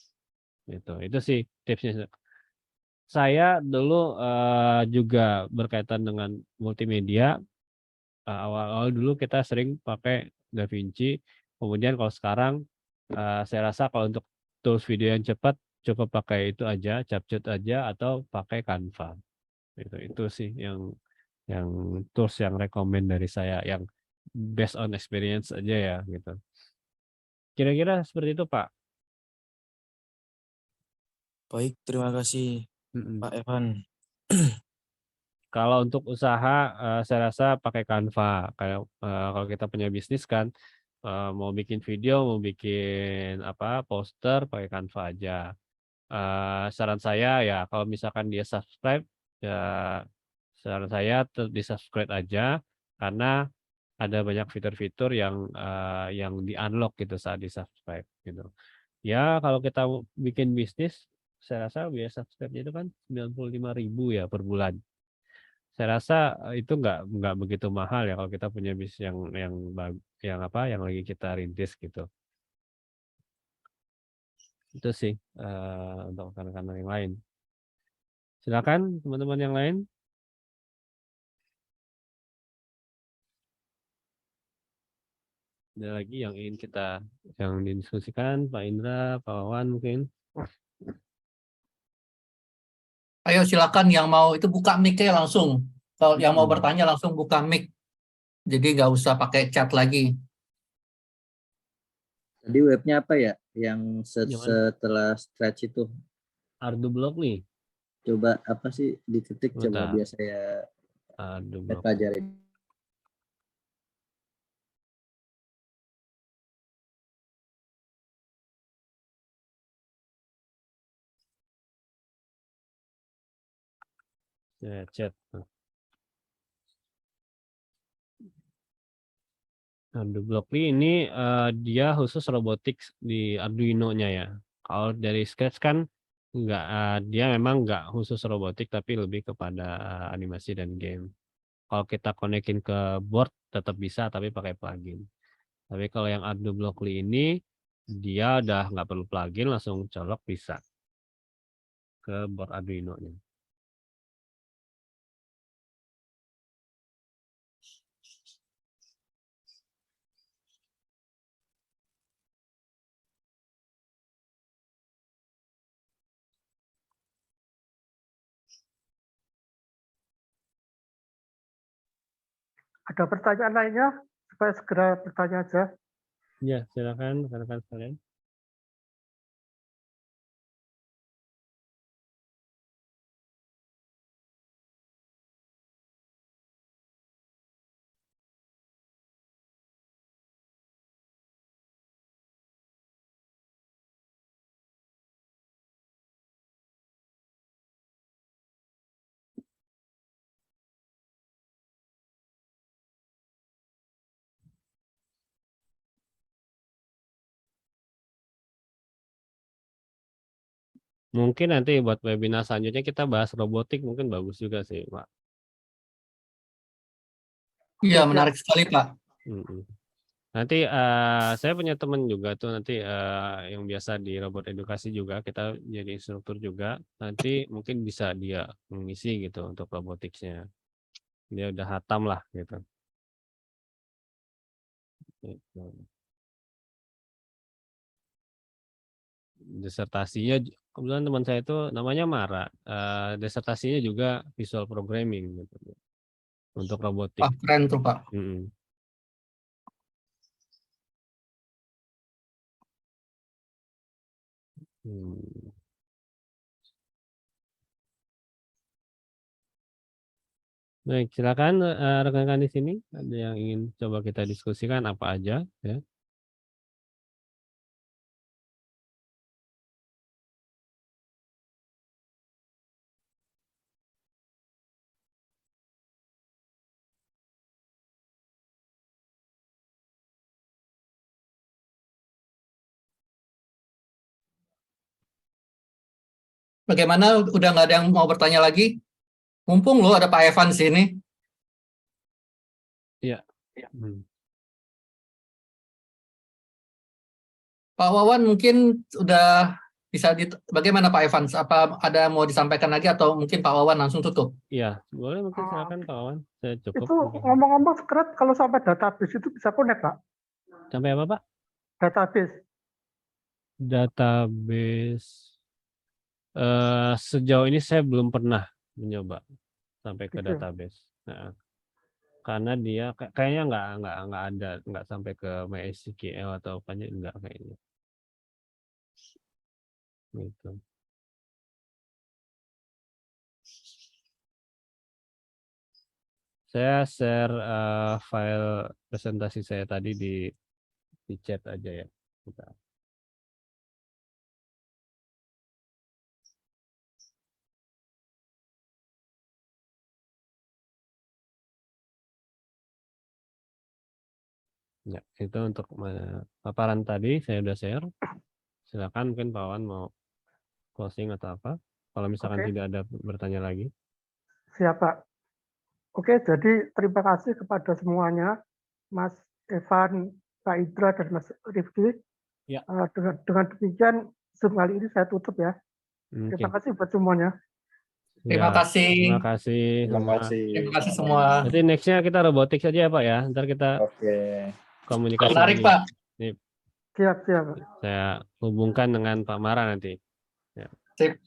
gitu. Itu sih tipsnya. Saya dulu juga berkaitan dengan multimedia. Awal-awal dulu kita sering pakai DaVinci, kemudian kalau sekarang saya rasa kalau untuk tools video yang cepat cukup pakai itu aja, CapCut aja atau pakai Canva. Itu sih yang tools yang rekomend dari saya, yang based on experience aja ya gitu. Kira-kira seperti itu, Pak. Baik, terima kasih Pak Evan. Kalau untuk usaha, saya rasa pakai Canva. Kayak kalau kita punya bisnis kan, mau bikin video, mau bikin poster, pakai Canva aja. Saran saya ya kalau misalkan dia subscribe, ya saran saya di-subscribe aja karena ada banyak fitur-fitur yang di-unlock gitu saat di-subscribe gitu. Ya kalau kita bikin bisnis, saya rasa biaya subscribe-nya itu kan 95.000 ya per bulan. Saya rasa itu nggak begitu mahal ya kalau kita punya bisnis yang lagi kita rintis gitu. Itu sih untuk rekan-rekan yang lain. Silakan teman-teman yang lain. Ada lagi yang ingin yang didiskusikan, Pak Indra, Pak Wawan mungkin. Ayo silakan yang mau itu buka mic-nya langsung. Kalau yang mau bertanya langsung buka mic. Jadi nggak usah pakai chat lagi. Tadi webnya apa ya? Yang setelah stretch itu. Ardu Blog nih. Coba apa sih diketik coba biar saya pelajarin. Ya, chat. Blockly ini dia khusus robotics di Arduino-nya ya. Kalau dari Scratch kan dia memang nggak khusus robotik tapi lebih kepada animasi dan game. Kalau kita konekin ke board tetap bisa tapi pakai plugin. Tapi kalau yang Blockly ini dia udah nggak perlu plugin, langsung colok bisa ke board Arduino-nya. Ada pertanyaan lainnya? Supaya segera bertanya aja. Ya, silakan rekan-rekan sekalian. Mungkin nanti buat webinar selanjutnya kita bahas robotik, mungkin bagus juga sih, Pak. Iya, menarik sekali, Pak. Nanti saya punya teman juga tuh nanti yang biasa di robot edukasi juga, kita jadi instruktur juga. Nanti mungkin bisa dia mengisi gitu untuk robotiksnya. Dia udah hatam lah gitu. Disertasinya kebetulan teman saya itu namanya Mara. Disertasinya juga visual programming gitu untuk robotik. Keren tuh, Pak. Baik, silakan rekan-rekan di sini ada yang ingin coba kita diskusikan apa aja ya. Bagaimana? Udah nggak ada yang mau bertanya lagi? Mumpung loh ada Pak Evan sini. Iya. Pak Wawan mungkin udah bisa bagaimana Pak Evans? Apa ada mau disampaikan lagi atau mungkin Pak Wawan langsung tutup? Iya, boleh mungkin silakan Pak Wawan. Saya cukup. Itu ngomong-ngomong Scratch kalau sampai database itu bisa connect, Pak? Sampai apa, Pak? Database. Sejauh ini saya belum pernah mencoba sampai ke database. Nah, karena dia kayaknya nggak sampai ke MySQL atau apanya, enggak kayaknya. Gitu. Saya share file presentasi saya tadi di chat aja ya. Ya, itu untuk paparan tadi saya udah share. Silakan mungkin Pak Wan mau closing atau apa. Kalau misalkan tidak ada bertanya lagi. Siap, Pak. Oke, jadi terima kasih kepada semuanya, Mas Evan, Pak Indra, dan Mas Rifki. Ya. Dengan demikian, Zoom kali ini saya tutup ya. Terima kasih buat semuanya. Terima kasih. Terima kasih. Terima kasih semua. Jadi nextnya kita robotik saja ya Pak ya. Ntar kita komunikasi. Menarik Pak. Siap. Saya hubungkan dengan Pak Mara nanti. Ya. Sip.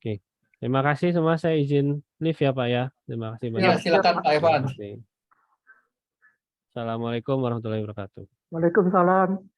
Oke. Terima kasih semua. Saya izin live ya Pak ya. Terima kasih banyak. Ya, silakan Pak Evan. Assalamualaikum warahmatullahi wabarakatuh. Waalaikumsalam.